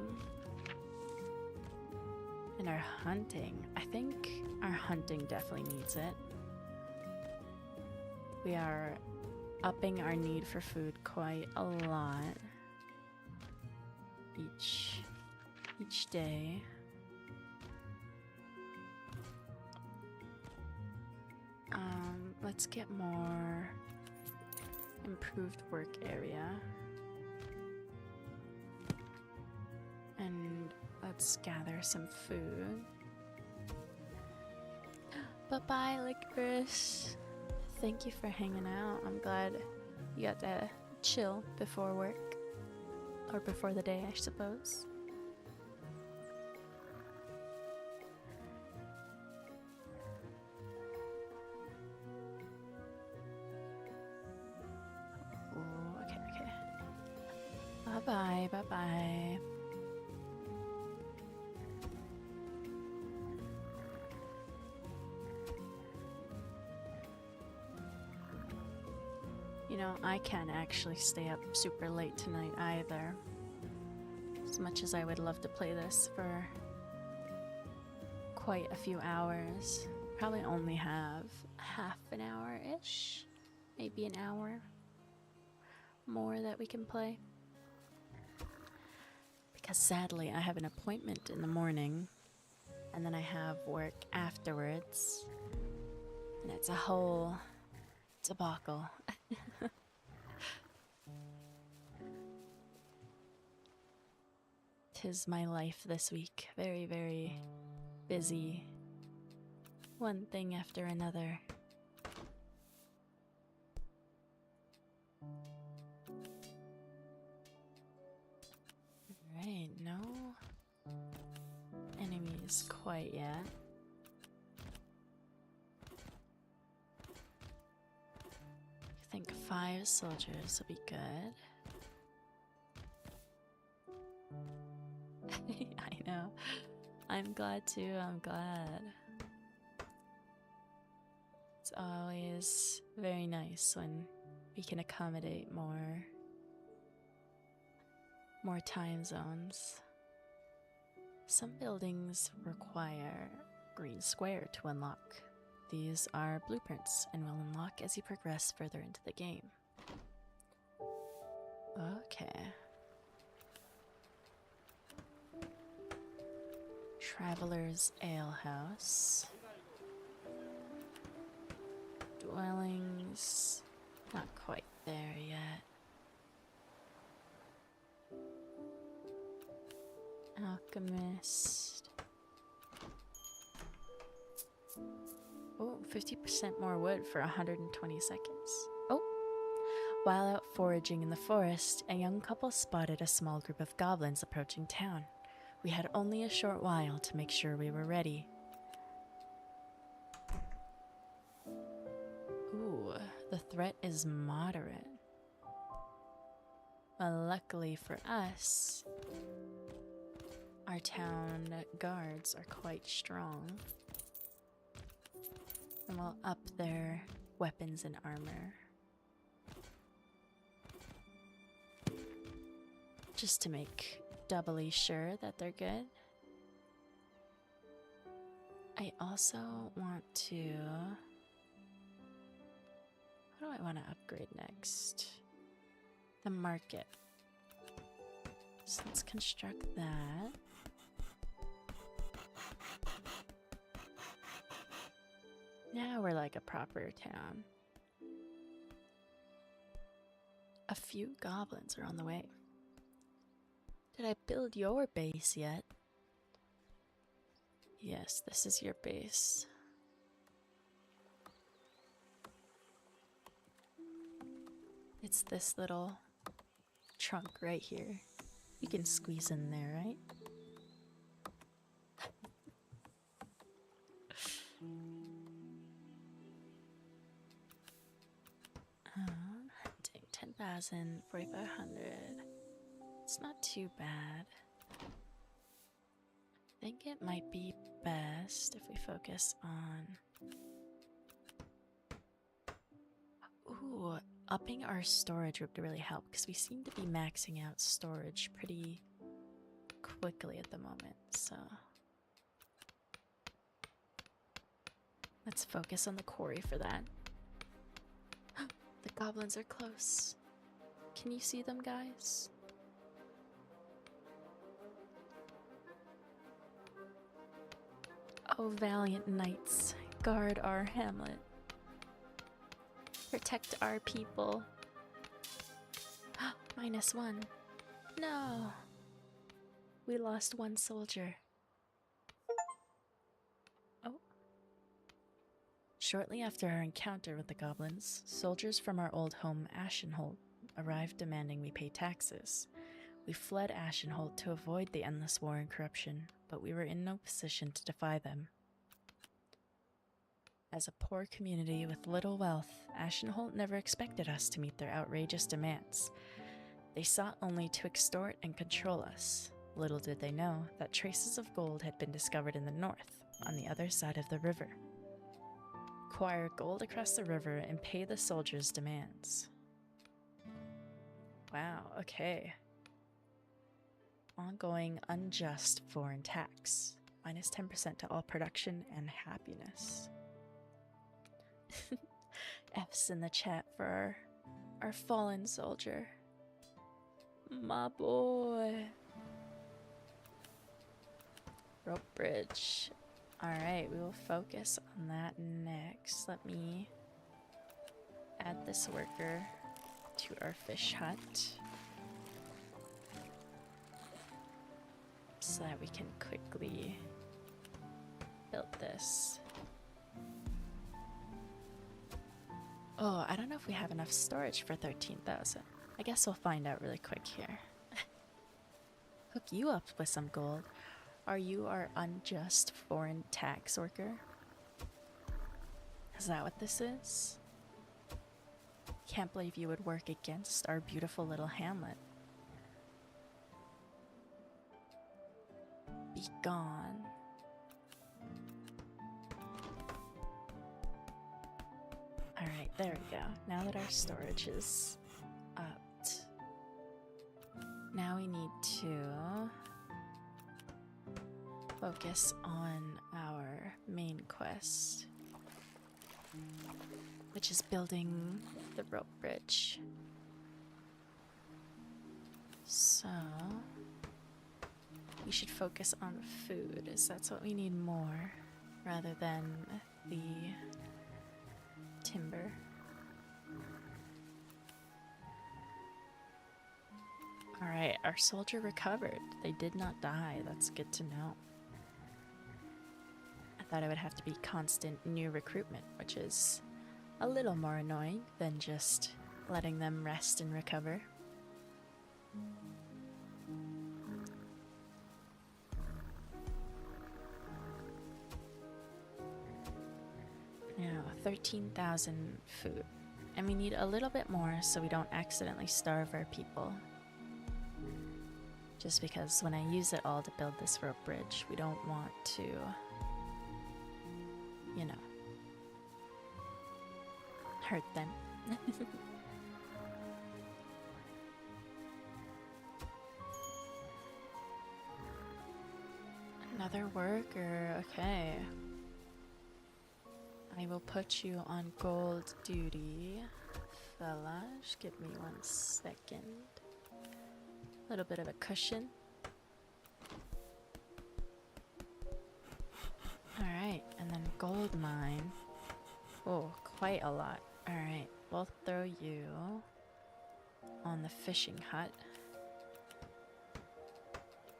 Speaker 1: and our hunting. I think our hunting definitely needs it. We are upping our need for food quite a lot each day. Let's get more improved work area. And let's gather some food. Bye-bye, Licorice. Thank you for hanging out. I'm glad you got to chill before work. Or before the day, I suppose. Ooh, okay. Bye-bye, bye-bye. You know, I can't actually stay up super late tonight either. As much as I would love to play this for quite a few hours. Probably only have half an hour-ish. Maybe an hour more that we can play. Because sadly, I have an appointment in the morning. And then I have work afterwards. And it's a whole debacle. 'Tis my life this week. Very, very busy. One thing after another. Alright, no enemies quite yet. I think 5 soldiers will be good. I know. I'm glad too, I'm glad. It's always very nice when we can accommodate more time zones. Some buildings require green square to unlock. These are blueprints and will unlock as you progress further into the game. Okay. Traveler's Alehouse. Dwellings. Not quite there yet. Alchemist. Oh, 50% more wood for 120 seconds. Oh! While out foraging in the forest, a young couple spotted a small group of goblins approaching town. We had only a short while to make sure we were ready. Ooh, the threat is moderate. Well, luckily for us, our town guards are quite strong and will up their weapons and armor. Just to make doubly sure that they're good. I also want to... What do I want to upgrade next? The market. So let's construct that. Now we're like a proper town. A few goblins are on the way. Did I build your base yet? Yes, this is your base. It's this little trunk right here. You can squeeze in there, right? Hunting 10,000, 4,500. It's not too bad. I think it might be best if we focus on... Ooh, upping our storage would really help because we seem to be maxing out storage pretty quickly at the moment, so... Let's focus on the quarry for that. The goblins are close. Can you see them, guys? Oh, valiant knights, guard our Hamlet. Protect our people. -1. No. We lost 1 soldier. Oh. Shortly after our encounter with the goblins, soldiers from our old home Ashenholt arrived demanding we pay taxes. We fled Ashenholt to avoid the endless war and corruption, but we were in no position to defy them. As a poor community with little wealth, Ashenholt never expected us to meet their outrageous demands. They sought only to extort and control us. Little did they know that traces of gold had been discovered in the north, on the other side of the river. Acquire gold across the river and pay the soldiers' demands. Wow, okay. Ongoing unjust foreign tax. -10% to all production and happiness. F's in the chat for our fallen soldier. My boy. Rope bridge. Alright, we will focus on that next. Let me add this worker to our fish hut so that we can quickly build this. Oh, I don't know if we have enough storage for 13,000. I guess we'll find out really quick here. Hook you up with some gold. Are you our unjust foreign tax worker? Is that what this is? Can't believe you would work against our beautiful little Hamlet. Be gone. Alright, there we go. Now that our storage is upped, now we need to focus on our main quest, which is building the rope bridge. So we should focus on food, as that's what we need more, rather than the timber. Alright, our soldier recovered. They did not die. That's good to know. I thought it would have to be constant new recruitment, which is a little more annoying than just letting them rest and recover. Now, 13,000 food. And we need a little bit more so we don't accidentally starve our people. Just because when I use it all to build this rope bridge, we don't want to, you know, hurt them. Another worker, okay. I will put you on gold duty, fella. Just give me 1 second. A little bit of a cushion. Alright, and then gold mine. Oh, quite a lot. Alright, we'll throw you on the fishing hut.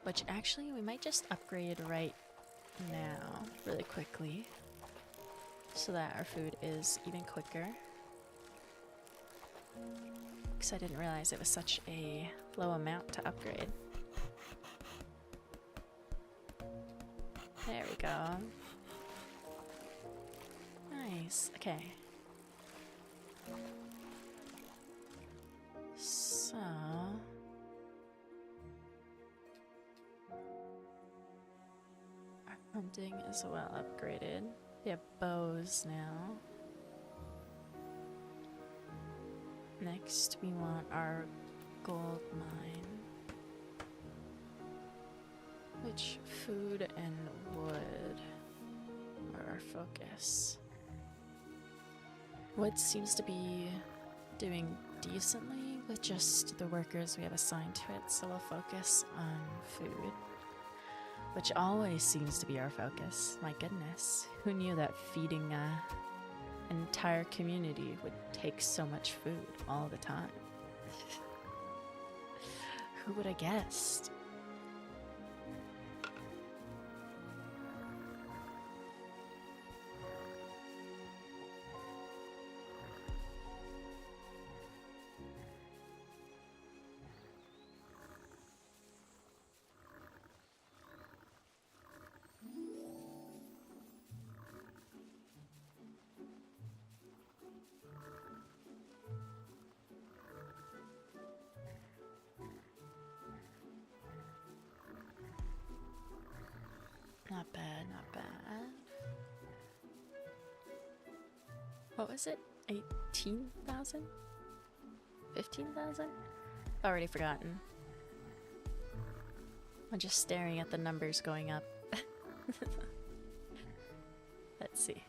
Speaker 1: Which actually, we might just upgrade right now, really quickly, so that our food is even quicker. Because I didn't realize it was such a low amount to upgrade. There we go. Nice. Okay. So our hunting is well upgraded. We have bows now. Next, we want our gold mine. Which food and wood are our focus? Wood seems to be doing decently with just the workers we have assigned to it, so we'll focus on food. Which always seems to be our focus. My goodness, who knew that feeding an entire community would take so much food all the time? Who would have guessed? Not bad, not bad. What was it? 18,000? 15,000? Already forgotten. I'm just staring at the numbers going up. Let's see.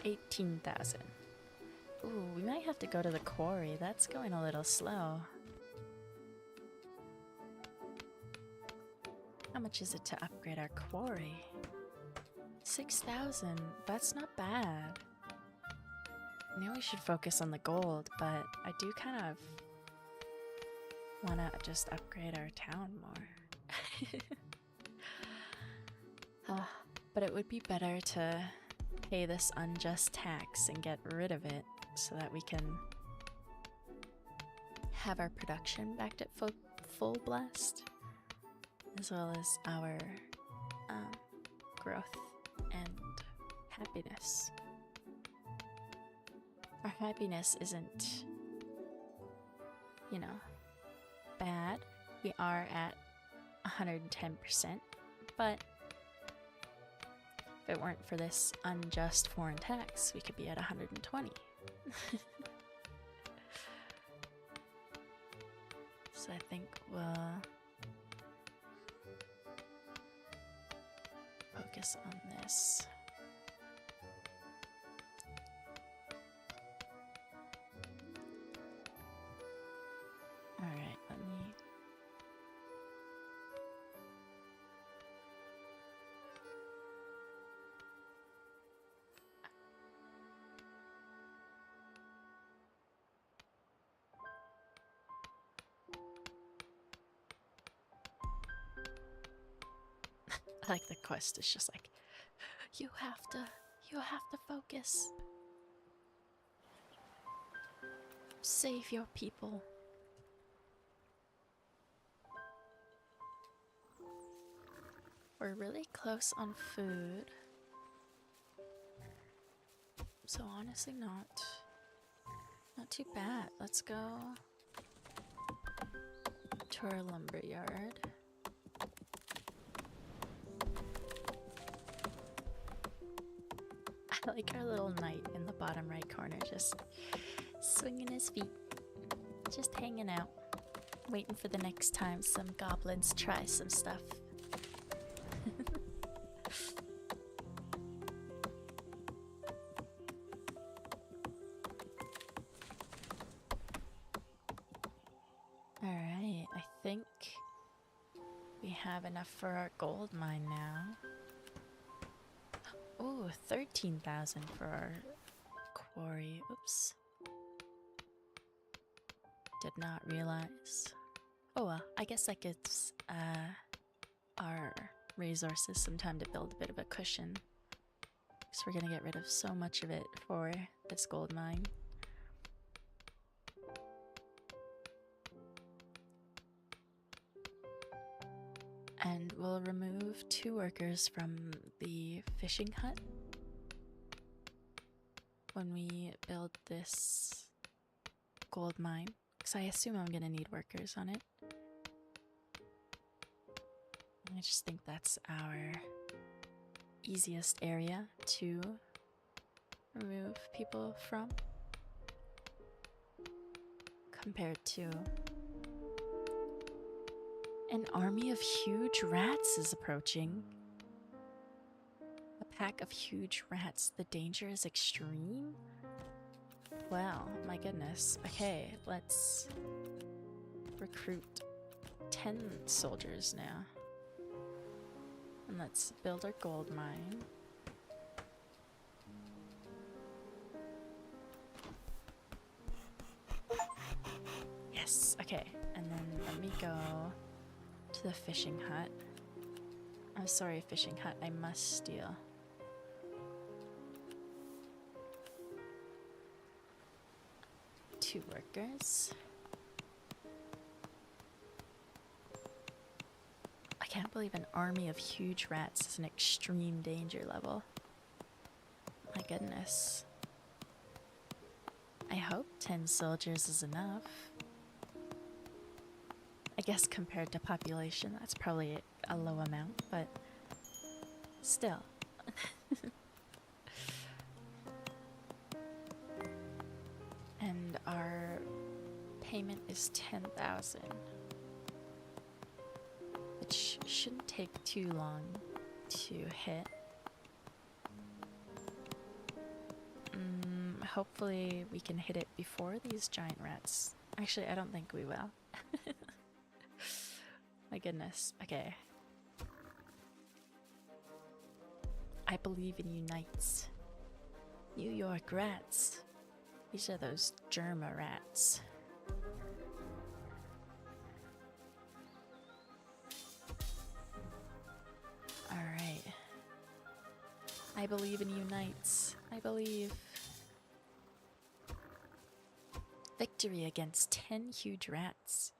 Speaker 1: 18,000. Ooh, we might have to go to the quarry. That's going a little slow. How much is it to upgrade our quarry? 6,000. That's not bad. I know we should focus on the gold, but I do kind of want to just upgrade our town more. But it would be better to pay this unjust tax and get rid of it so that we can have our production back at full blast, as well as our growth and happiness. Our happiness isn't, you know, bad. We are at 110%, but if it weren't for this unjust foreign tax, we could be at 120. So I think we'll focus on this. Alright, let me... I like the quest, it's just like, you have to focus. Save your people. We're really close on food. So honestly not too bad. Let's go to our lumber yard. I like our little knight in the bottom right corner, just swinging his feet, just hanging out, waiting for the next time some goblins try some stuff. Alright, I think we have enough for our gold mine now. Ooh, 13,000 for our quarry. Oops. Did not realize. Oh well, I guess that gives our resources some time to build a bit of a cushion. Because we're gonna get rid of so much of it for this gold mine. And we'll remove 2 workers from the fishing hut when we build this gold mine, because I assume I'm gonna need workers on it. I just think that's our easiest area to remove people from, compared to an army of huge rats is approaching. A pack of huge rats. The danger is extreme? Well, my goodness. Okay, let's recruit 10 soldiers now. And let's build our gold mine. Yes, okay. And then let me go to the fishing hut. I'm sorry, fishing hut, I must steal. Two workers. I can't believe an army of huge rats is an extreme danger level. My goodness. I hope 10 soldiers is enough. I guess compared to population, that's probably a low amount, but still. And our payment is 10,000, which shouldn't take too long to hit. Hopefully we can hit it before these giant rats. Actually, I don't think we will. My goodness. Okay. I believe in you knights. New York rats. These are those Germa rats. Alright. I believe in you knights. I believe. Victory against 10 huge rats.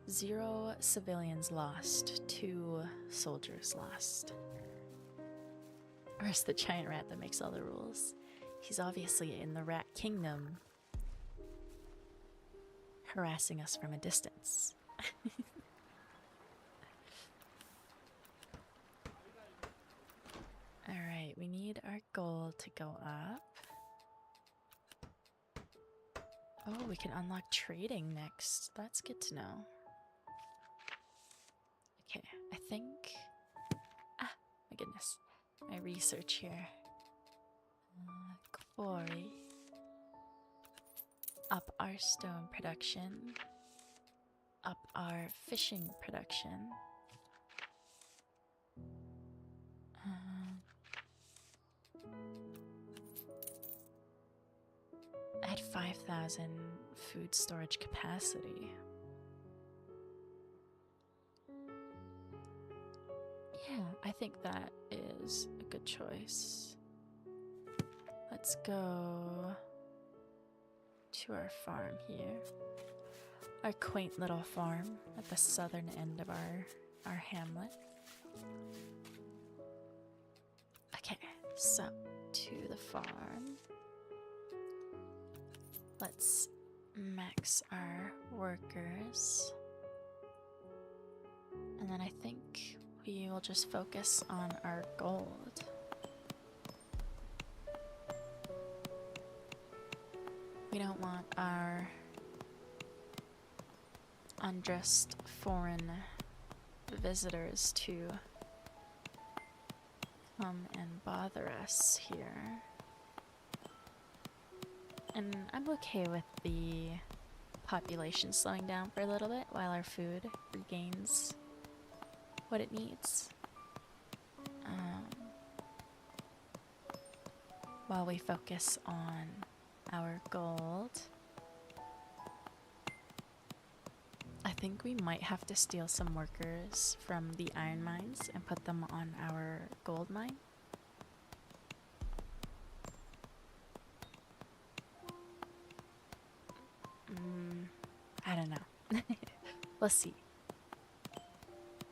Speaker 1: 0 civilians lost. 2 soldiers lost. Or is the giant rat that makes all the rules? He's obviously in the rat kingdom, harassing us from a distance. Alright, we need our gold to go up. Oh, we can unlock trading next. That's good to know. Okay, I think... Ah, my goodness. My research here. Quarry. Up our stone production. Up our fishing production. At 5,000 food storage capacity. Yeah, I think that is a good choice. Let's go to our farm here. Our quaint little farm at the southern end of our hamlet. Okay, so to the farm. Let's max our workers. And then I think we will just focus on our gold. We don't want our undressed foreign visitors to come and bother us here. And I'm okay with the population slowing down for a little bit while our food regains what it needs. While we focus on our gold. I think we might have to steal some workers from the iron mines and put them on our gold mine. I don't know. We'll see.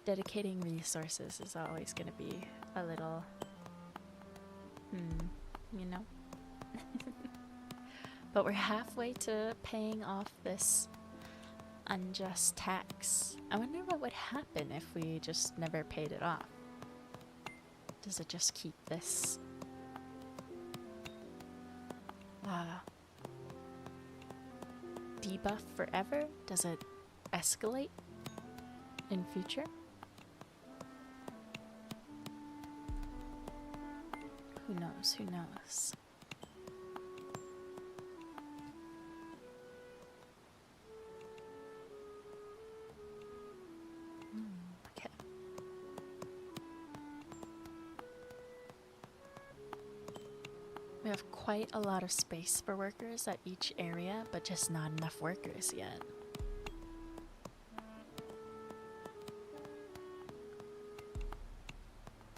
Speaker 1: Dedicating resources is always going to be a little, you know? But we're halfway to paying off this unjust tax. I wonder what would happen if we just never paid it off. Does it just keep this debuff forever? Does it escalate in future? Who knows? Who knows? Okay. We have quite a lot of space for workers at each area, but just not enough workers yet.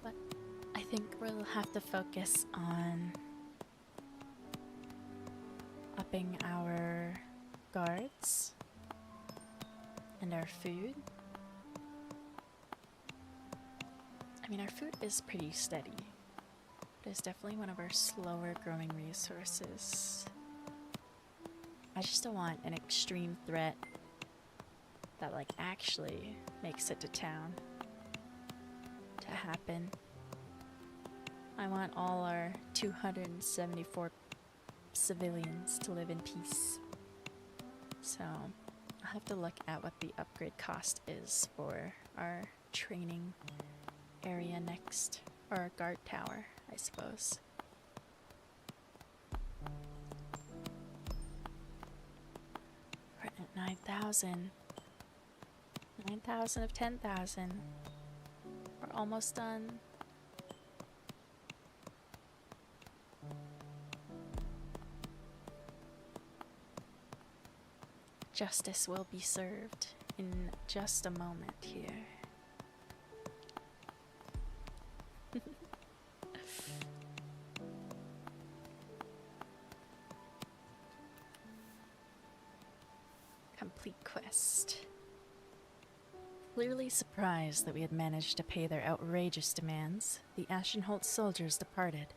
Speaker 1: But I think we'll have to focus on upping our guards and our food. I mean, our food is pretty steady. It is definitely one of our slower growing resources. I just don't want an extreme threat that like actually makes it to town to happen. I want all our 274 civilians to live in peace. So I'll have to look at what the upgrade cost is for our training area next, or our guard tower, I suppose. We're at 9,000. 9,000 of 10,000. We're almost done. Justice will be served in just a moment here. Complete quest. Clearly surprised that we had managed to pay their outrageous demands, the Ashenholt soldiers departed.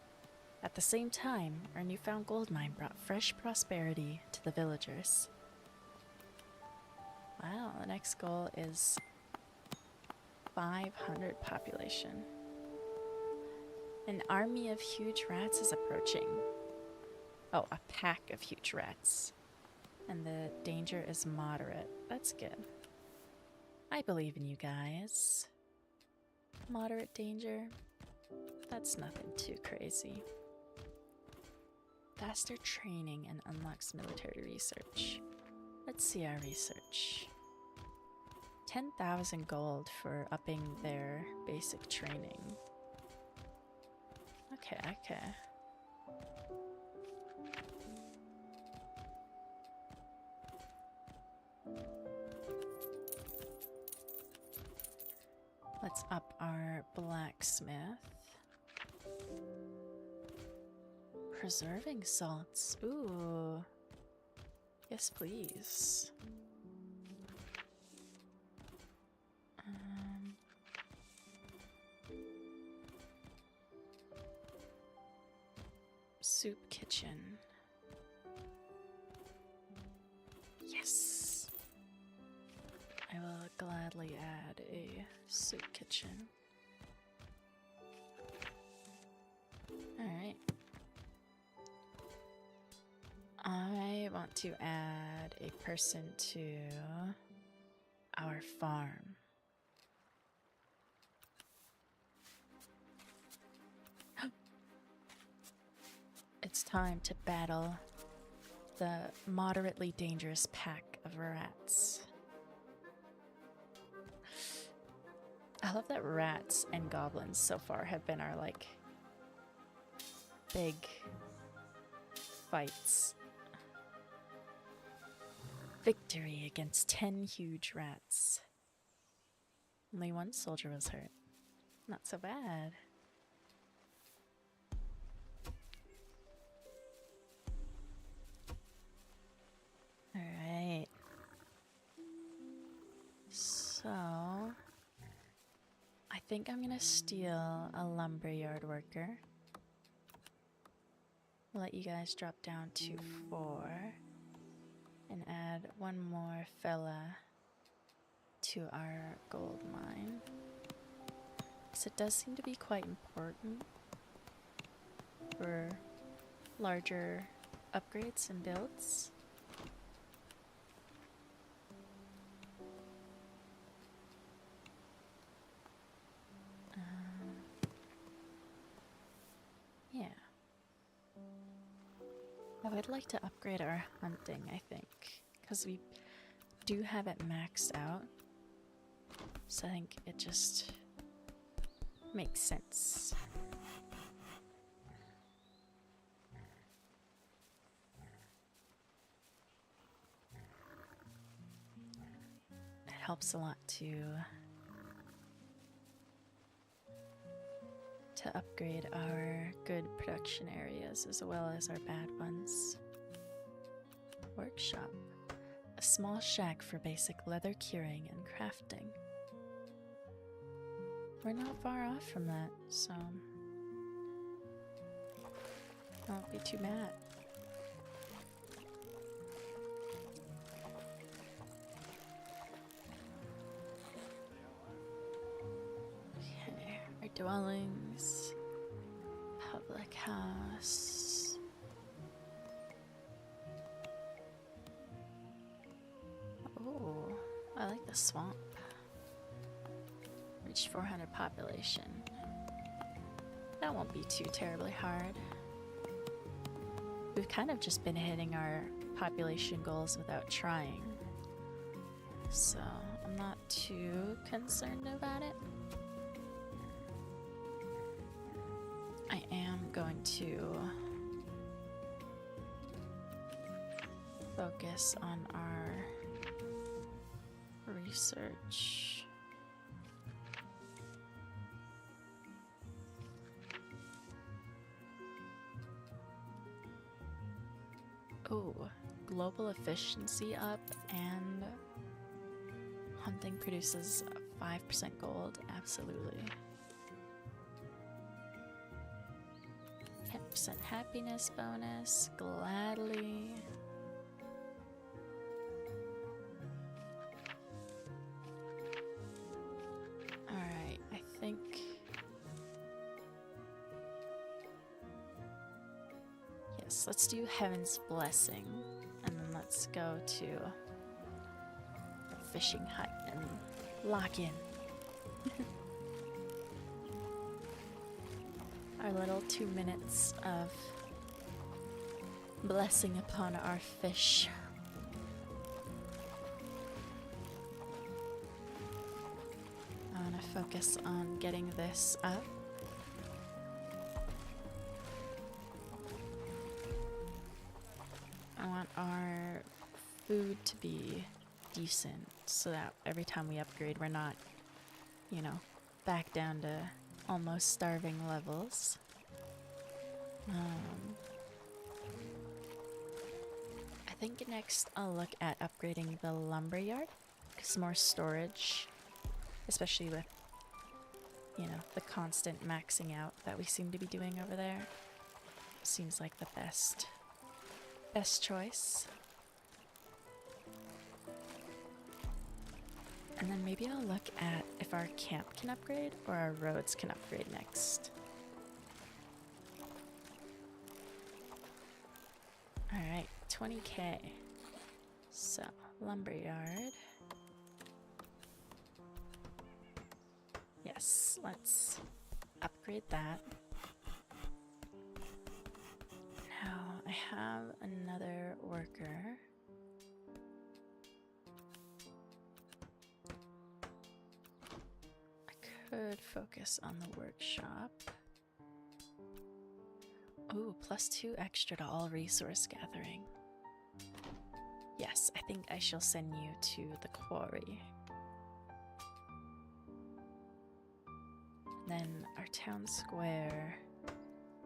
Speaker 1: At the same time, our newfound gold mine brought fresh prosperity to the villagers. Wow, the next goal is 500 population. An army of huge rats is approaching. Oh, a pack of huge rats. And the danger is moderate. That's good. I believe in you guys. Moderate danger. That's nothing too crazy. Faster training and unlocks military research. Let's see our research. 10,000 gold for upping their basic training. Okay, okay. Let's up our blacksmith. Preserving salts. Ooh. Yes, please. Soup kitchen. Yes. I will gladly add a soup kitchen. Alright. I want to add a person to our farm. It's time to battle the moderately dangerous pack of rats. I love that rats and goblins so far have been our, like, big fights. Victory against 10 huge rats. Only one soldier was hurt. Not so bad. Alright. So I think I'm gonna steal a lumberyard worker. Let you guys drop down to 4. And add one more fella to our gold mine. Because it does seem to be quite important for larger upgrades and builds. Yeah. I would like to upgrade our hunting, I think, because we do have it maxed out. So I think it just makes sense. It helps a lot to upgrade our good production areas as well as our bad ones. Workshop. A small shack for basic leather curing and crafting. We're not far off from that, so I won't be too mad. Okay, our dwellings, public house. Oh, I like the swamp. Reach 400 population. That won't be too terribly hard. We've kind of just been hitting our population goals without trying. So I'm not too concerned about it. I am going to focus on our research. Oh, global efficiency up and hunting produces 5% gold. Absolutely. 10% happiness bonus. Gladly. Alright, I think... Yes, let's do Heaven's Blessing. And then let's go to the fishing hut and lock in. Our little 2 minutes of blessing upon our fish. I want to focus on getting this up. I want our food to be decent so that every time we upgrade we're not, you know, back down to almost starving levels. I think next I'll look at upgrading the lumberyard, because more storage, especially with, you know, the constant maxing out that we seem to be doing over there, seems like the best choice. And then maybe I'll look at if our camp can upgrade or our roads can upgrade next. Alright, 20k. So, lumberyard. Yes, let's upgrade that. Now, I have another worker. Could focus on the workshop. Ooh, +2 extra to all resource gathering. Yes, I think I shall send you to the quarry. Then our town square.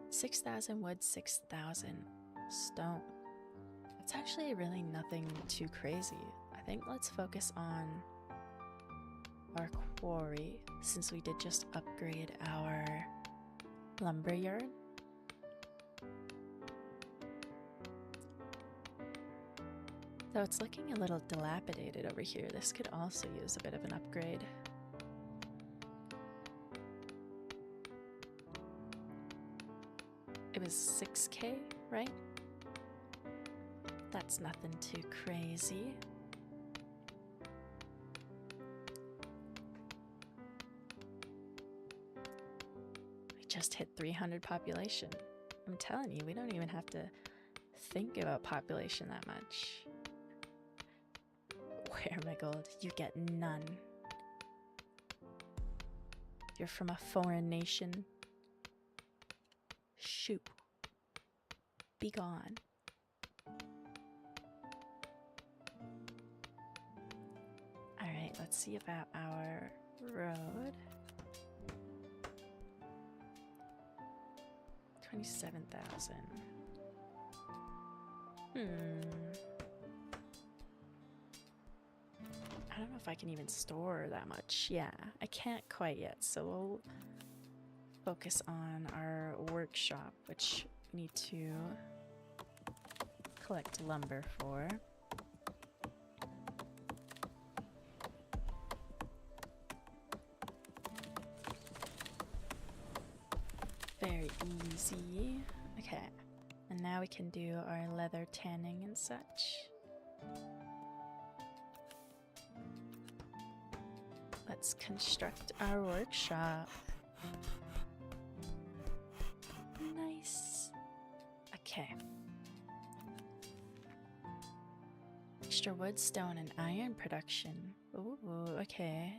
Speaker 1: 6,000 wood, 6,000 stone. It's actually really nothing too crazy. I think let's focus on our quarry, since we did just upgrade our lumberyard. Though it's looking a little dilapidated over here, this could also use a bit of an upgrade. It was 6k, right? That's nothing too crazy. Just hit 300 population. I'm telling you, we don't even have to think about population that much. Where, my gold? You get none. You're from a foreign nation. Shoot. Be gone. Alright, let's see about our road. 27,000. I don't know if I can even store that much. Yeah, I can't quite yet, so we'll focus on our workshop, which we need to collect lumber for. Very easy. Okay, and now we can do our leather tanning and such. Let's construct our workshop. Nice. Okay. Extra wood, stone, and iron production. Ooh, okay.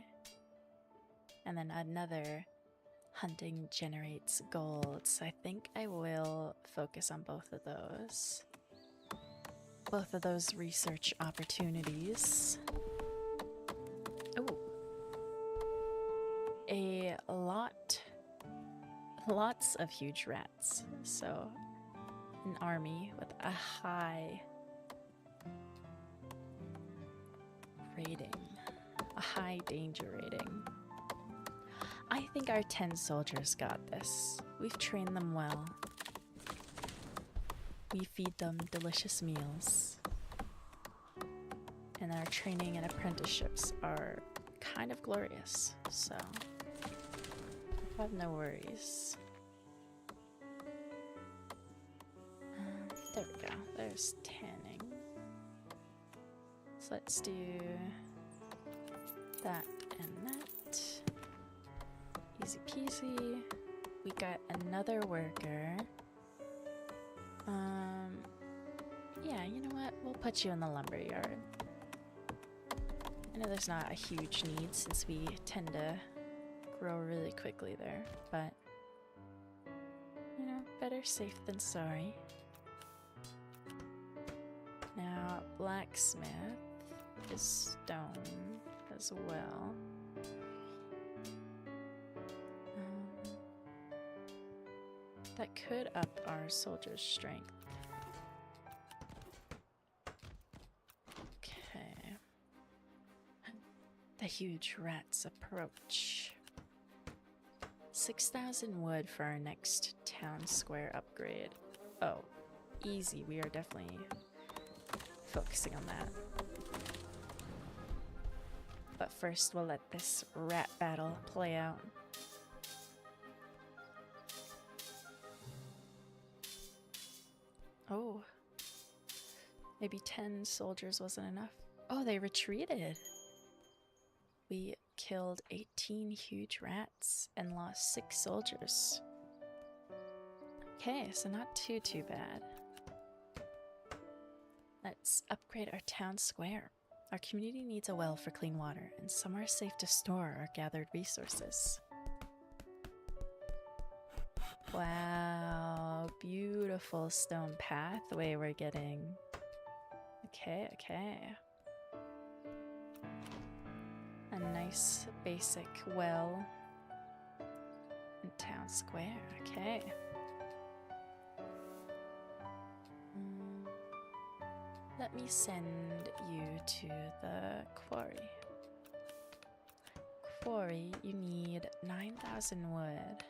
Speaker 1: And then another hunting generates gold, so I think I will focus on both of those. Both of those research opportunities. lots of huge rats. So, an army with a high rating, a high danger rating. I think our 10 soldiers got this. We've trained them well. We feed them delicious meals. And our training and apprenticeships are kind of glorious, so I have no worries. There we go. There's tanning. So let's do that and that. Easy peasy. We got another worker. Yeah, you know what? We'll put you in the lumber yard. I know there's not a huge need since we tend to grow really quickly there, but you know, better safe than sorry. Now, blacksmith is stone as well. That could up our soldiers' strength. Okay. The huge rats approach. 6,000 wood for our next town square upgrade. Oh, easy. We are definitely focusing on that. But first, we'll let this rat battle play out. Oh, maybe 10 soldiers wasn't enough. Oh, they retreated. We killed 18 huge rats and lost 6 soldiers. Okay, so not too bad. Let's upgrade our town square. Our community needs a well for clean water and somewhere safe to store our gathered resources. Wow, beautiful stone pathway we're getting. Okay. A nice basic well in town square, okay. Let me send you to the quarry. Quarry, you need 9,000 wood.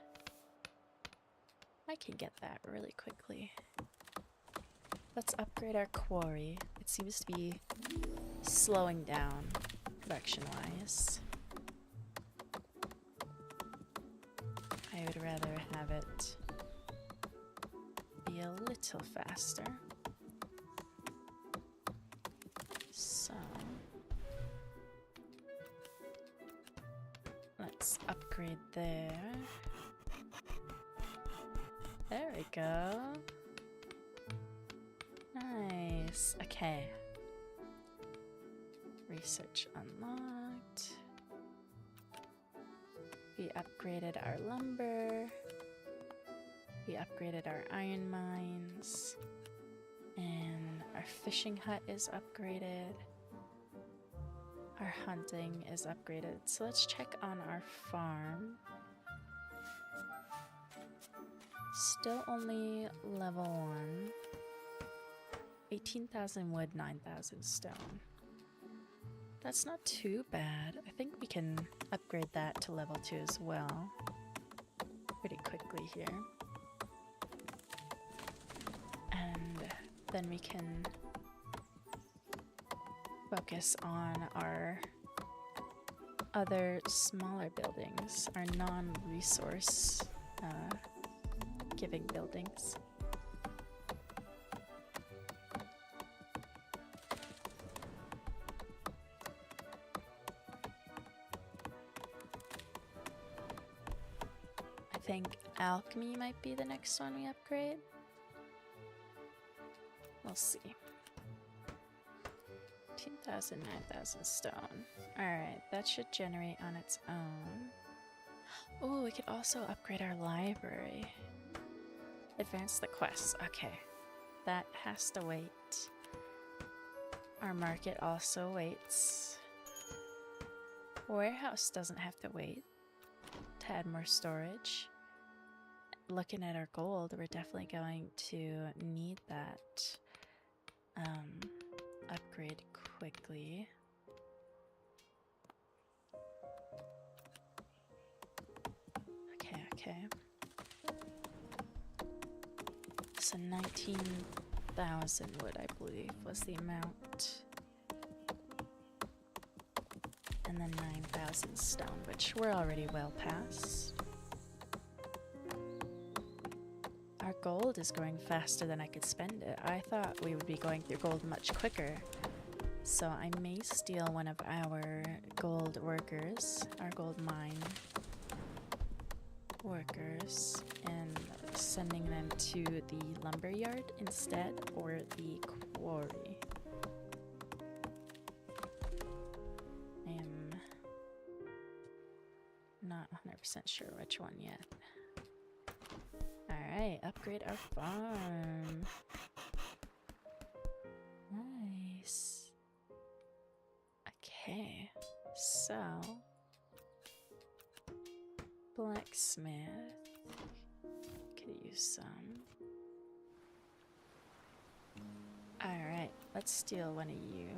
Speaker 1: I can get that really quickly. Let's upgrade our quarry. It seems to be slowing down production-wise. I would rather have it be a little faster. So let's upgrade there. There we go. Nice. Okay. Research unlocked. We upgraded our lumber. We upgraded our iron mines. And our fishing hut is upgraded. Our hunting is upgraded. So let's check on our farm. Still only level 1. 18,000 wood, 9,000 stone. That's not too bad. I think we can upgrade that to level 2 as well. Pretty quickly here. And then we can focus on our other smaller buildings, our non-resource giving buildings. I think alchemy might be the next one we upgrade. We'll see. 2,000, 9,000 stone. Alright, that should generate on its own. Oh, we could also upgrade our library. Advance the quests. Okay. That has to wait. Our market also waits. Warehouse doesn't have to wait to add more storage. looking at our gold, we're definitely going to need that upgrade quickly. Okay. So 19,000 wood, I believe, was the amount. And then 9,000 stone, which we're already well past. Our gold is growing faster than I could spend it. I thought we would be going through gold much quicker. So I may steal one of our gold workers, our gold mine workers, and sending them to the lumber yard instead, or the quarry. I am not 100% sure which one yet. Alright, upgrade our farm. Nice. Okay, so blacksmith. Could use some. Alright, let's steal one of you.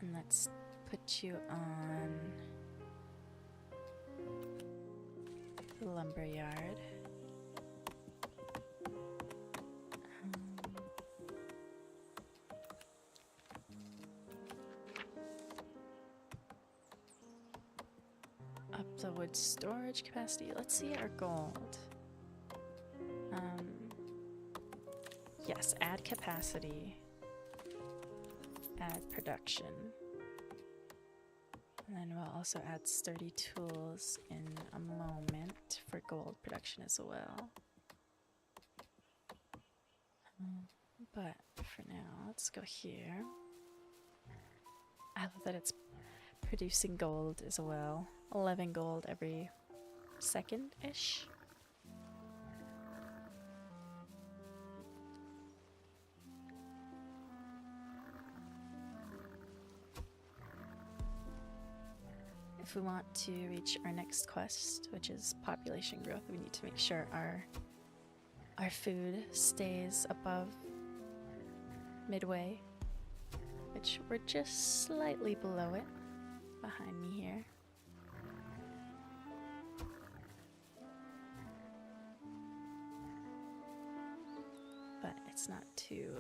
Speaker 1: And let's put you on the lumber yard. Up the wood storage capacity. Let's see our gold. Yes, add capacity. Add production. And then we'll also add sturdy tools in a moment for gold production as well. But for now, let's go here. I love that it's producing gold as well. 11 gold every second-ish. If we want to reach our next quest, which is population growth, we need to make sure our food stays above midway, which we're just slightly below it behind me here. But it's not too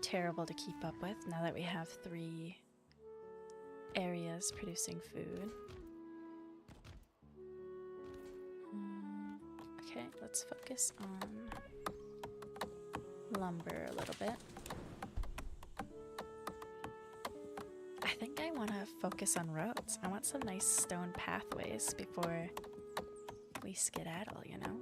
Speaker 1: terrible to keep up with now that we have 3 areas producing food. Okay, let's focus on lumber a little bit. I think I want to focus on roads. I want some nice stone pathways before we skedaddle, you know?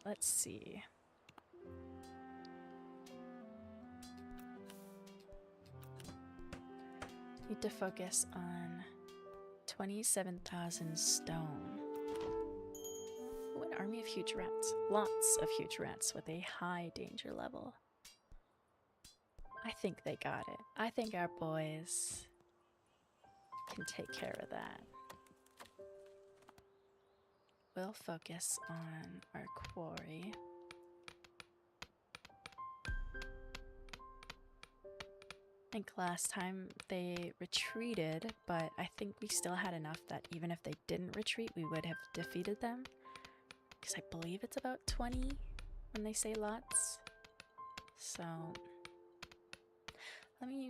Speaker 1: Let's see. Need to focus on 27,000 stone. Ooh, an army of huge rats. Lots of huge rats with a high danger level. I think they got it. I think our boys can take care of that. We'll focus on our quarry. I think last time they retreated, but I think we still had enough that even if they didn't retreat, we would have defeated them. Because I believe it's about 20 when they say lots. So, let me,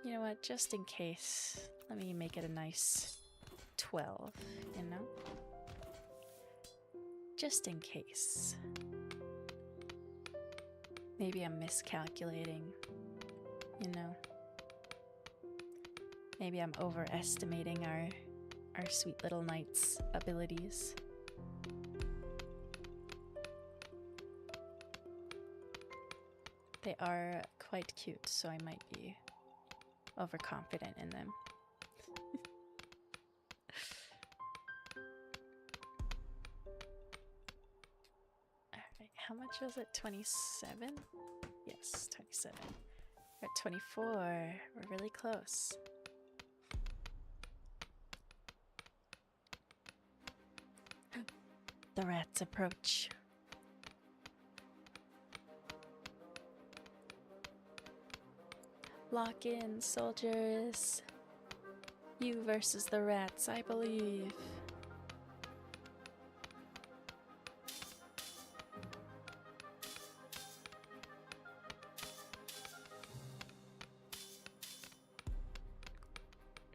Speaker 1: you know what, just in case, let me make it a nice 12, you know? Just in case. Maybe I'm miscalculating, you know? Maybe I'm overestimating our sweet little knight's abilities. They are quite cute, so I might be overconfident in them. Alright, how much was it? 27? Yes, 27. We're at 24. We're really close. The rats approach. Lock in, soldiers. You versus the rats, I believe.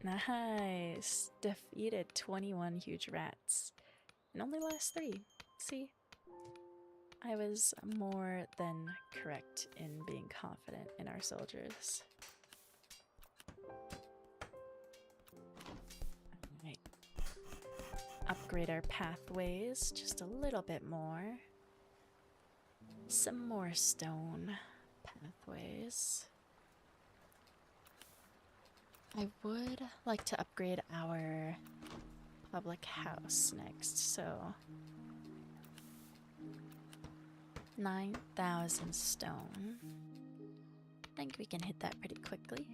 Speaker 1: Nice. Defeated 21 huge rats. And only last 3. See? I was more than correct in being confident in our soldiers. Alright. Upgrade our pathways just a little bit more. Some more stone pathways. I would like to upgrade our public house next, so 9,000 stone. I think we can hit that pretty quickly.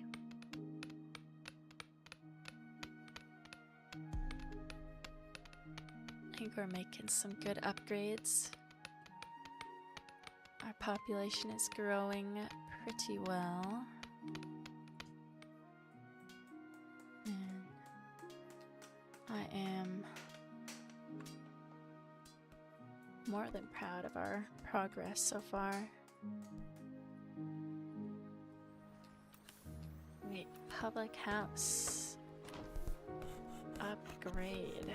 Speaker 1: I think we're making some good upgrades. Our population is growing pretty well. And I am more than proud of our progress so far. Wait, public house. Upgrade.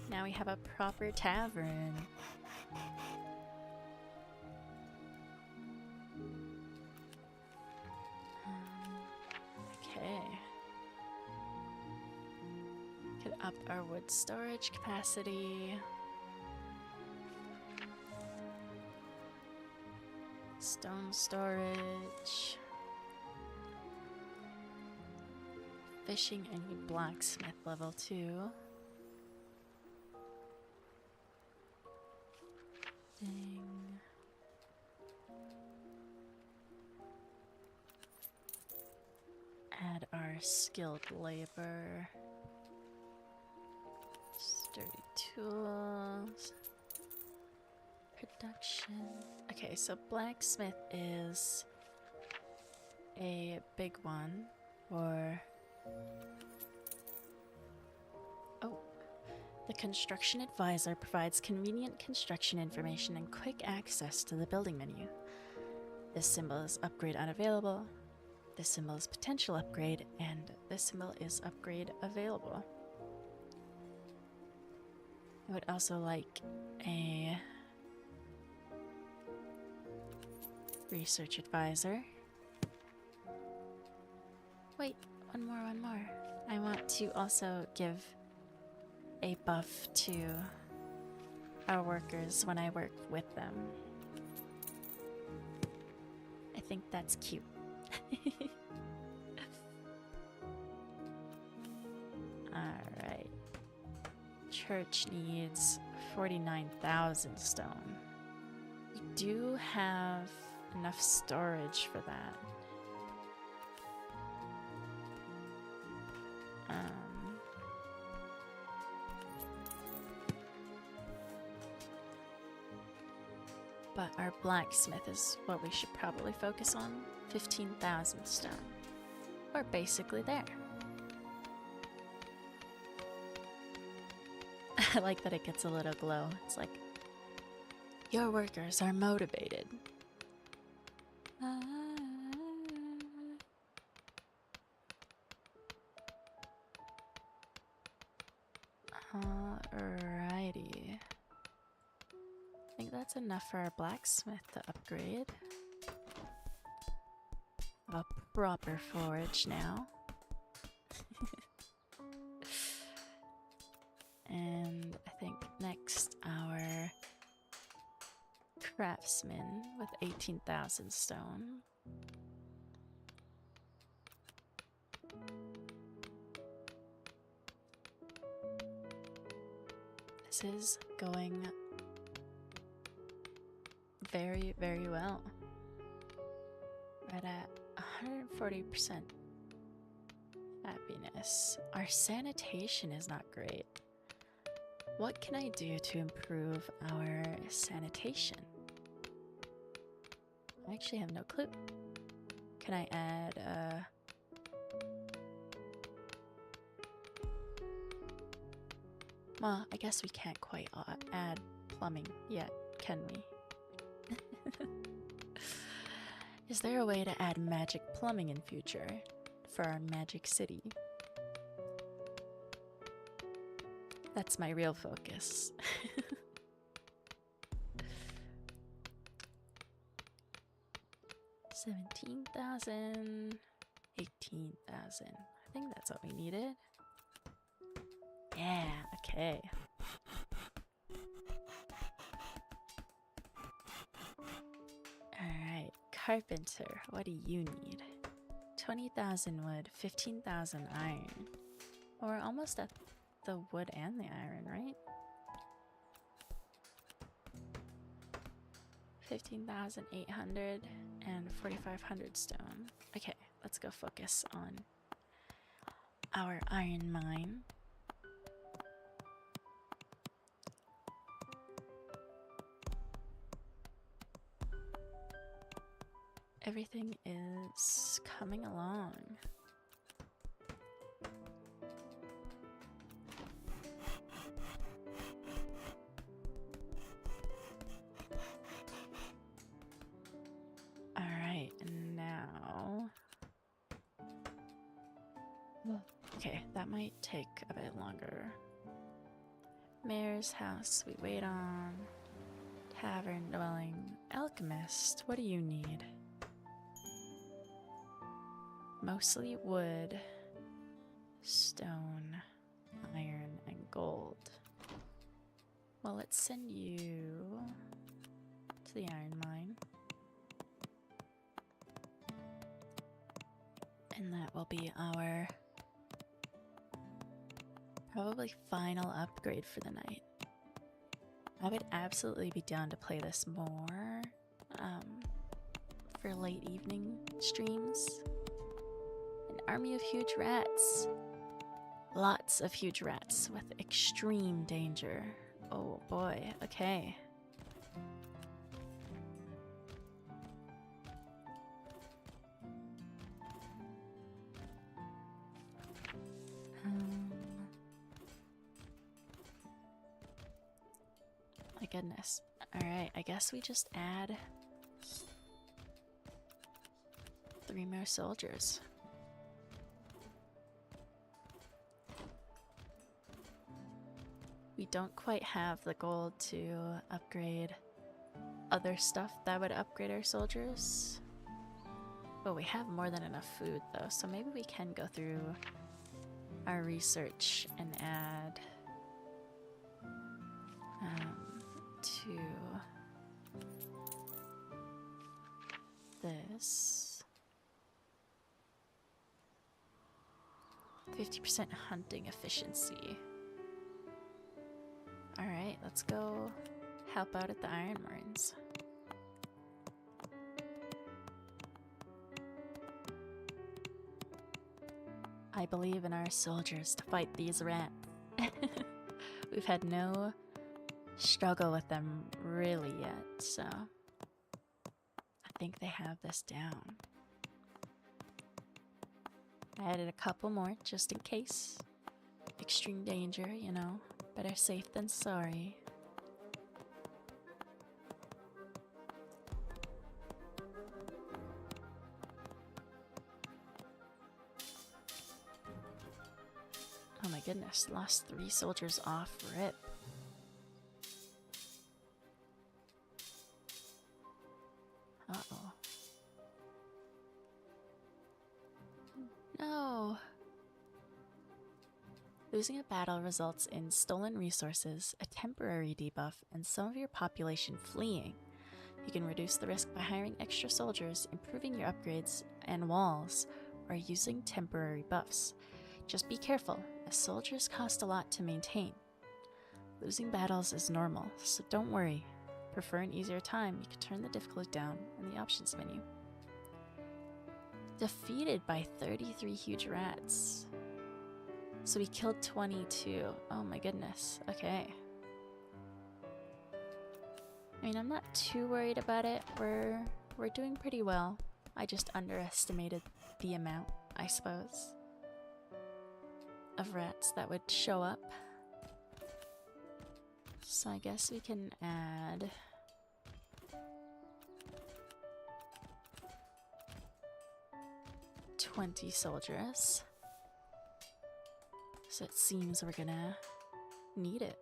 Speaker 1: Now we have a proper tavern. Okay. Could up our wood storage capacity. Stone storage. Fishing and blacksmith level 2. Dang. Add our skilled labor. Sturdy tools. Production. Okay, so blacksmith is a big one for... Oh. The construction advisor provides convenient construction information and quick access to the building menu. This symbol is upgrade unavailable. This symbol is potential upgrade, and this symbol is upgrade available. I would also like a research advisor. Wait, one more. I want to also give a buff to our workers when I work with them. I think that's cute. Alright. Church needs 49,000 stone. We do have enough storage for that. But our blacksmith is what we should probably focus on. 15,000 stone. We're basically there. I like that it gets a little glow. It's like, your workers are motivated. Alrighty. I think that's enough for our blacksmith to upgrade. A proper forge now. And I think next our craftsman with 18,000 stone. This is going very, very well. Right at 140% happiness. Our sanitation is not great. What can I do to improve our sanitation? I actually have no clue. Can I add well, I guess we can't quite add plumbing yet, can we? Is there a way to add magic plumbing in future for our magic city? That's my real focus. 17,000, 18,000. I think that's what we needed. Yeah, okay. Alright, carpenter, what do you need? 20,000 wood, 15,000 iron. We're almost at the wood and the iron, right? 15,800 and 4,500 stone. Okay, let's go focus on our iron mine. Everything is coming along. Alright, now... Okay, that might take a bit longer. Mayor's house, we wait on. Tavern dwelling. Alchemist, what do you need? Mostly wood, stone, iron, and gold. Well, let's send you to the iron mine. And that will be our probably final upgrade for the night. I would absolutely be down to play this more for late evening streams. An army of huge rats. Lots of huge rats with extreme danger. Oh boy, okay. My goodness. Alright, I guess we just add 3 more soldiers. We don't quite have the gold to upgrade other stuff that would upgrade our soldiers. But we have more than enough food though, so maybe we can go through our research and add to this 50% hunting efficiency. Alright, let's go help out at the iron mines. I believe in our soldiers to fight these rats. We've had no struggle with them really yet, so I think they have this down. I added a couple more just in case. Extreme danger, you know. Better safe than sorry. Oh my goodness, lost 3 soldiers off rip. Uh-oh. No! Losing a battle results in stolen resources, a temporary debuff, and some of your population fleeing. You can reduce the risk by hiring extra soldiers, improving your upgrades and walls, or using temporary buffs. Just be careful, as soldiers cost a lot to maintain. Losing battles is normal, so don't worry. Prefer an easier time, you can turn the difficulty down in the options menu. Defeated by 33 huge rats. So we killed 22. Oh my goodness. Okay. I mean, I'm not too worried about it. We're doing pretty well. I just underestimated the amount, I suppose, of rats that would show up. So I guess we can add $20 soldiers. So it seems we're gonna need it.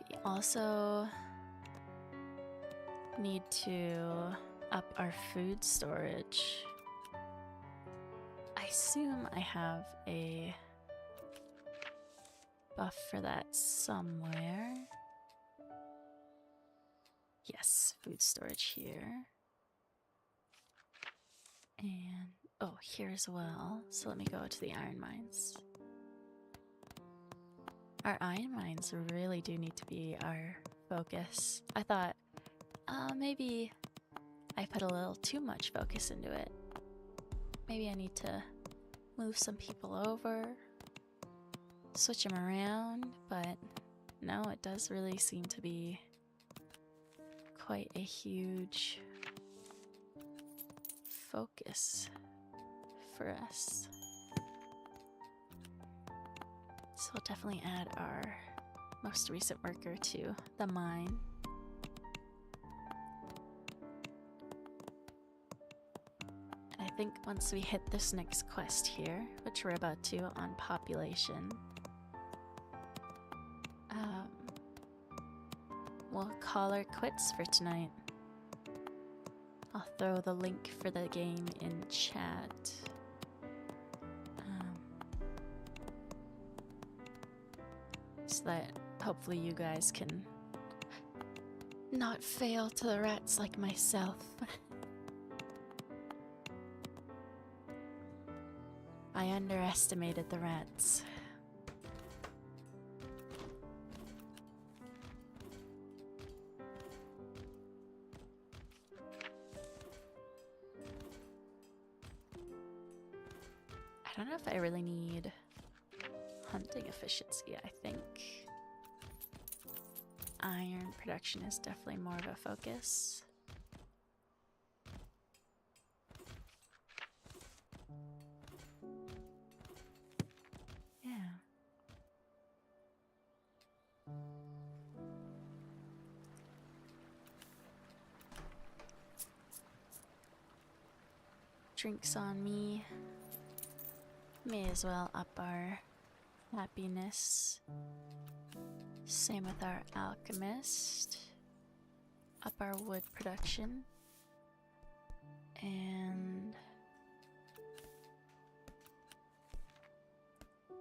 Speaker 1: We also need to up our food storage. I assume I have a buff for that somewhere. Yes, food storage here. And, oh, here as well. So let me go to the iron mines. Our iron mines really do need to be our focus. I thought, maybe I put a little too much focus into it. Maybe I need to move some people over, switch them around, but no, it does really seem to be quite a huge focus for us. So we'll definitely add our most recent worker to the mine. And I think once we hit this next quest here, which we're about to on population, we'll call our quits for tonight. I'll throw the link for the game in chat. So that hopefully you guys can not fail to the rats like myself. I underestimated the rats. I don't know if I really need hunting efficiency. I think iron production is definitely more of a focus. Yeah. Drinks on me. May as well up our happiness. Same with our alchemist. Up our wood production. And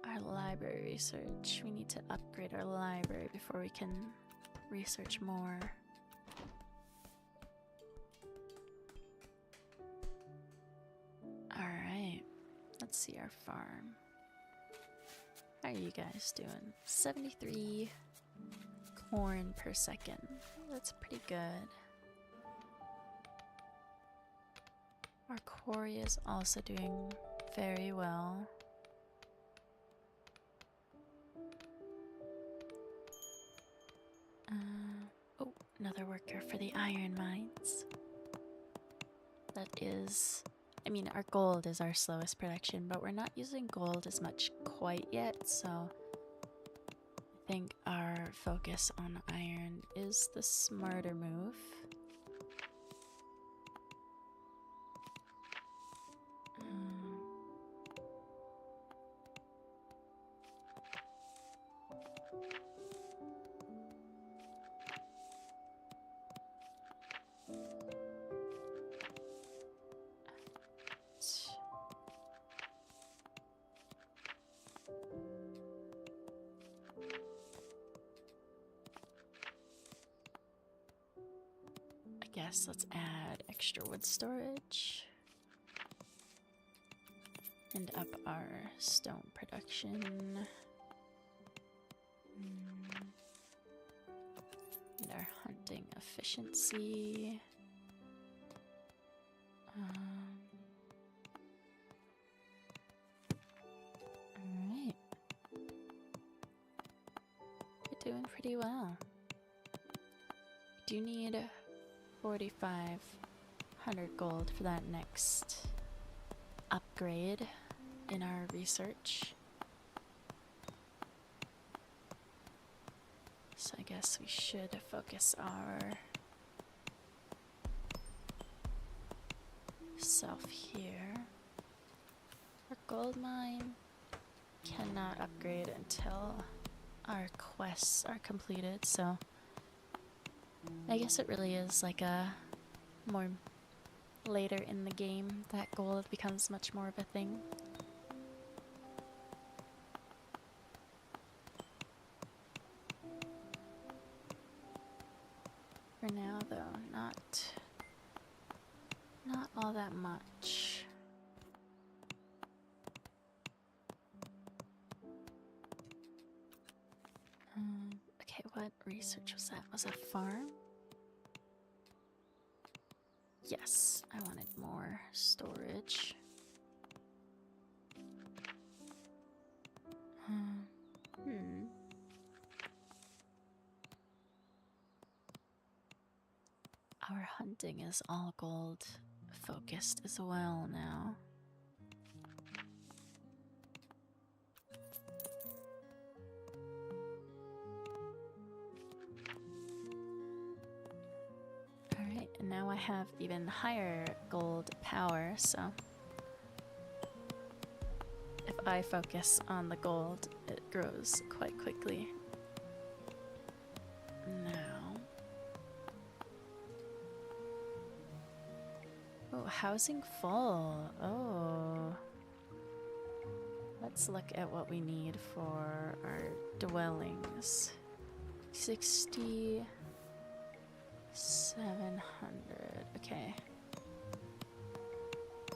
Speaker 1: our library research. We need to upgrade our library before we can research more. Alright, let's see our farm. How are you guys doing? 73 corn per second. That's pretty good. Our quarry is also doing very well. Oh, another worker for the iron mines. That is, I mean, our gold is our slowest production, but we're not using gold as much quite yet, so I think our focus on iron is the smarter move. I guess let's add extra wood storage. And up our stone production. And our hunting efficiency. Alright. We're doing pretty well. We do need 4,500 gold for that next upgrade in our research. So I guess we should focus our self here. Our gold mine cannot upgrade until our quests are completed, so I guess it really is like a more later in the game that gold becomes much more of a thing. For now though, not all that much. Okay, what research was that? Was that farm? Yes, I wanted more storage. Our hunting is all gold focused as well now. Alright, and now I have even higher gold power, so if I focus on the gold, it grows quite quickly. Now, oh, housing full. Oh, let's look at what we need for our dwellings. 6,700. Okay.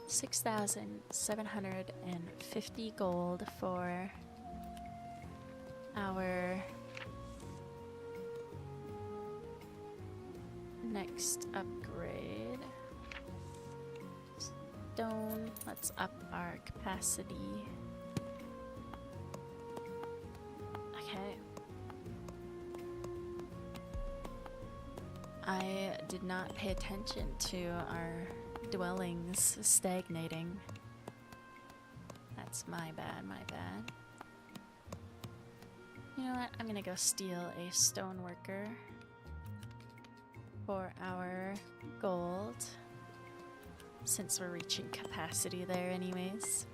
Speaker 1: 6,750 gold for our next upgrade. Stone, let's up our capacity. Okay. I did not pay attention to our dwellings stagnating. That's my bad, my bad. You know what? I'm gonna go steal a stone worker for our gold, since we're reaching capacity there anyways.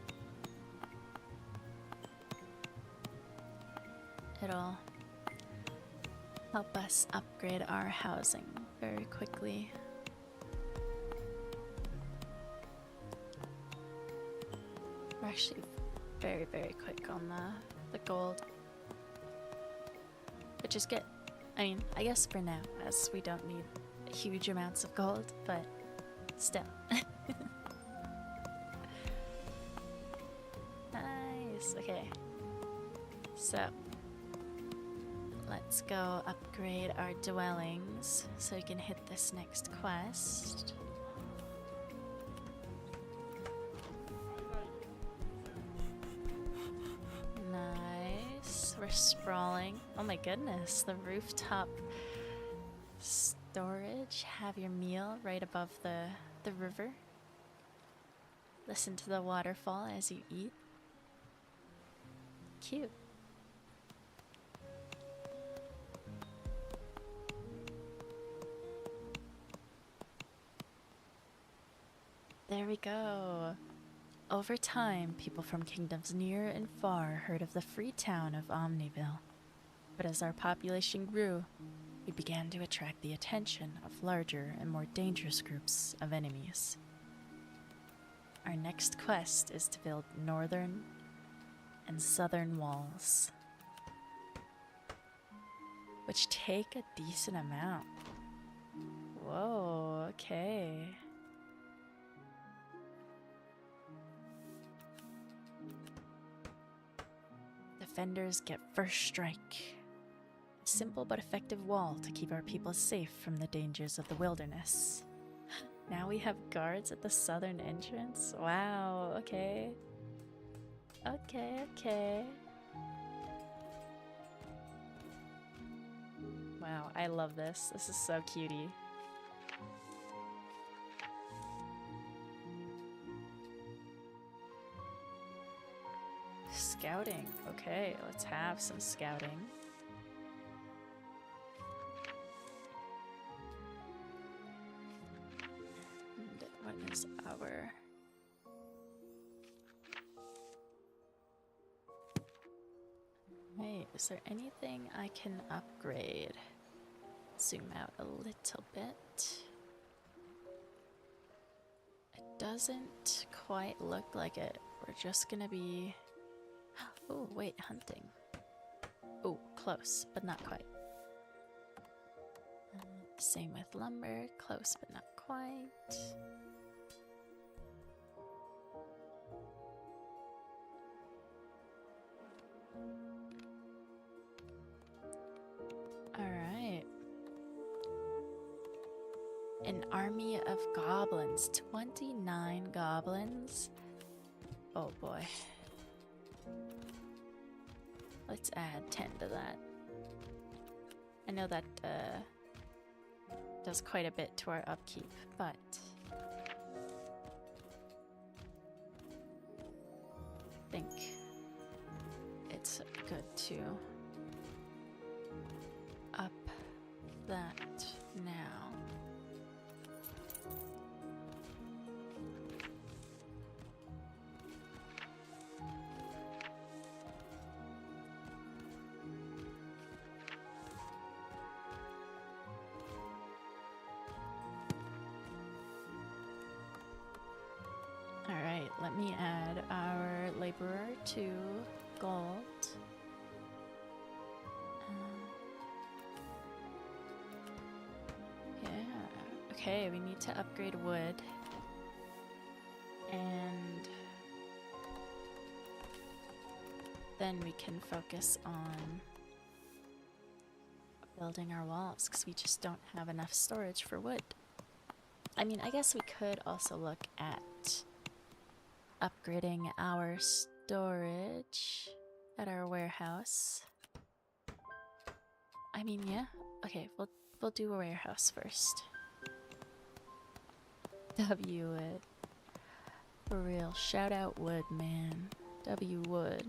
Speaker 1: It'll help us upgrade our housing very quickly. We're actually very, very quick on the gold. Which is good. I mean, I guess for now, as we don't need huge amounts of gold, but still. Nice, okay. So, let's go upgrade our dwellings so we can hit this next quest. Nice. We're sprawling. Oh my goodness, the rooftop storage. Have your meal right above the river. Listen to the waterfall as you eat. Cute. There we go. Over time, people from kingdoms near and far heard of the free town of Omniville. But as our population grew, we began to attract the attention of larger and more dangerous groups of enemies. Our next quest is to build northern and southern walls, which take a decent amount. Whoa, okay. defenders get first strike. A simple but effective wall to keep our people safe from the dangers of the wilderness. Now we have guards at the southern entrance? Wow, okay. Okay. Wow, I love this. This is so cutie. Scouting. Okay, let's have some scouting. And what is our... Wait, is there anything I can upgrade? Zoom out a little bit. It doesn't quite look like it. We're just gonna be... Oh, wait, hunting. Oh, close, but not quite. Same with lumber, close but not quite. Alright. An army of goblins. 29 goblins. Oh boy. Let's add 10 to that. I know that does quite a bit to our upkeep, but I think it's good to up that now. Alright, let me add our laborer to gold. Yeah, okay, we need to upgrade wood. And then we can focus on building our walls, because we just don't have enough storage for wood. I mean, I guess we could also look at upgrading our storage at our warehouse. I mean, yeah. Okay, we'll do a warehouse first. W wood. For real. Shout out wood, man. W wood.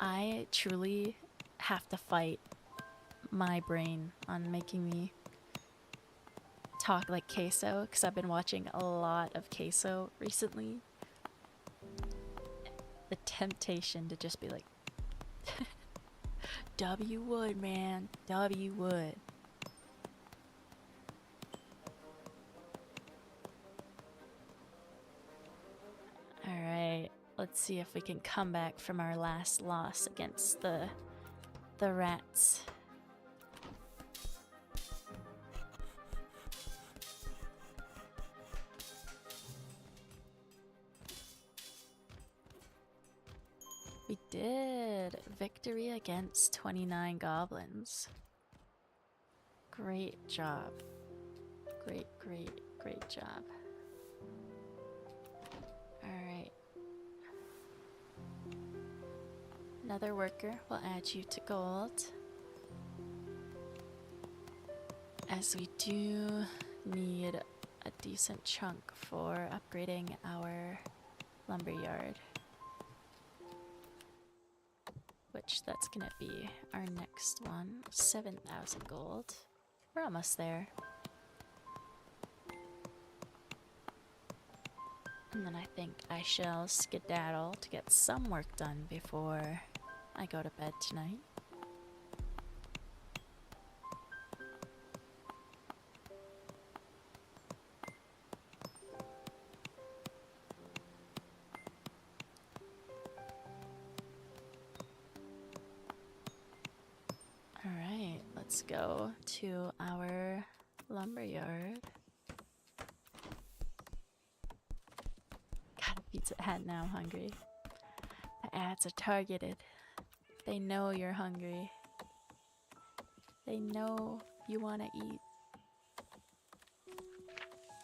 Speaker 1: I truly have to fight my brain on making me talk like Queso, because I've been watching a lot of Queso recently. The temptation to just be like, W wood, man. W wood. Alright, let's see if we can come back from our last loss against the rats. We did! Victory against 29 goblins. Great job. Great job. Alright. Another worker. We'll add you to gold. As we do need a decent chunk for upgrading our lumberyard. Which that's gonna be our next one. 7,000 gold. We're almost there. And then I think I shall skedaddle to get some work done before I go to bed tonight. Alright, let's go to our lumberyard. Got a pizza hat now, hungry. ads are targeted. They know you're hungry. They know you want to eat.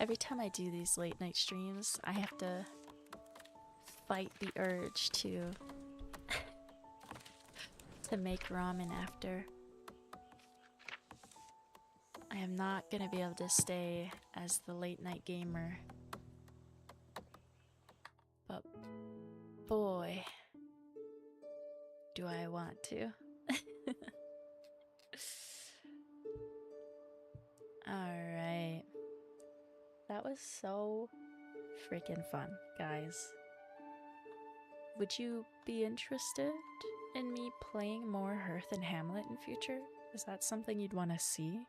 Speaker 1: Every time I do these late night streams, I have to fight the urge to make ramen after. I am not gonna be able to stay as the late night gamer. But boy, do I want to. Alright. That was so freaking fun, guys. Would you be interested in me playing more Hearth and Hamlet in future? Is that something you'd want to see?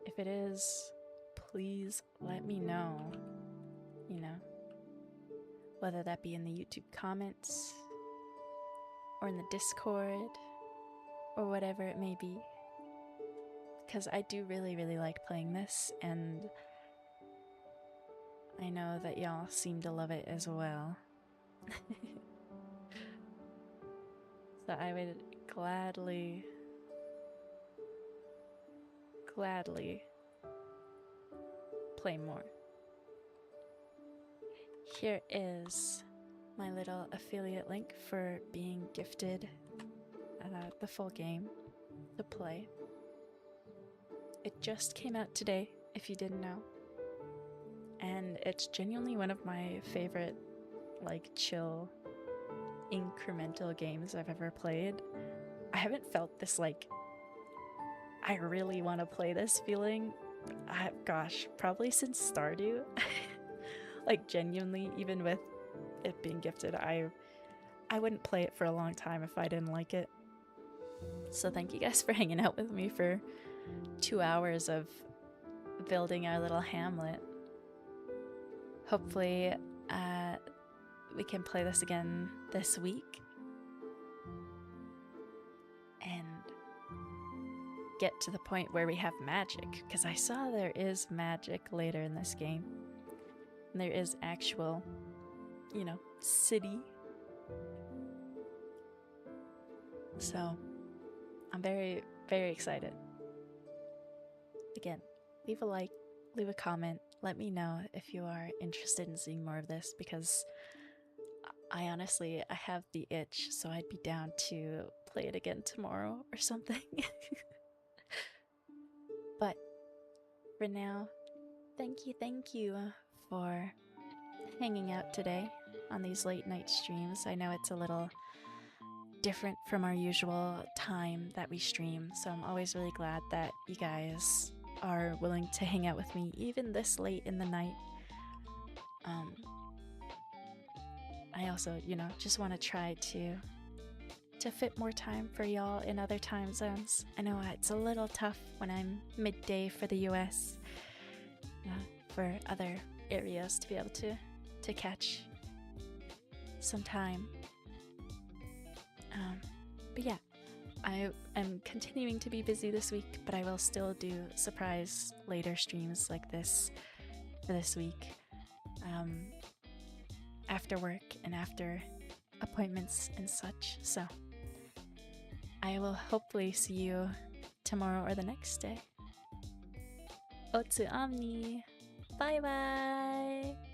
Speaker 1: If it is, please let me know. You know, whether that be in the YouTube comments, or in the Discord, or whatever it may be. Because I do really, really like playing this, and I know that y'all seem to love it as well. So I would gladly play more. Here is my little affiliate link for being gifted the full game to play. It just came out today, if you didn't know. And it's genuinely one of my favorite, like, chill, incremental games I've ever played. I haven't felt this, like, I really want to play this feeling, gosh, probably since Stardew. Like, genuinely, even with it being gifted, I wouldn't play it for a long time if I didn't like it. So thank you guys for hanging out with me for 2 hours of building our little Hamlet. Hopefully, we can play this again this week and get to the point where we have magic, because I saw there is magic later in this game. And there is actual, you know, city. So, I'm very, very excited. Again, leave a like, leave a comment, let me know if you are interested in seeing more of this, because I honestly, I have the itch, so I'd be down to play it again tomorrow or something. But for now, thank you for hanging out today on these late night streams. I know it's a little different from our usual time that we stream, so I'm always really glad that you guys are willing to hang out with me even this late in the night. I also, you know, just want to try to fit more time for y'all in other time zones. I know it's a little tough when I'm midday for the US, for other areas to be able to catch some time. But yeah, I am continuing to be busy this week, but I will still do surprise later streams like this for this week, after work and after appointments and such. So I will hopefully see you tomorrow or the next day. Otsu Omni! Bye bye!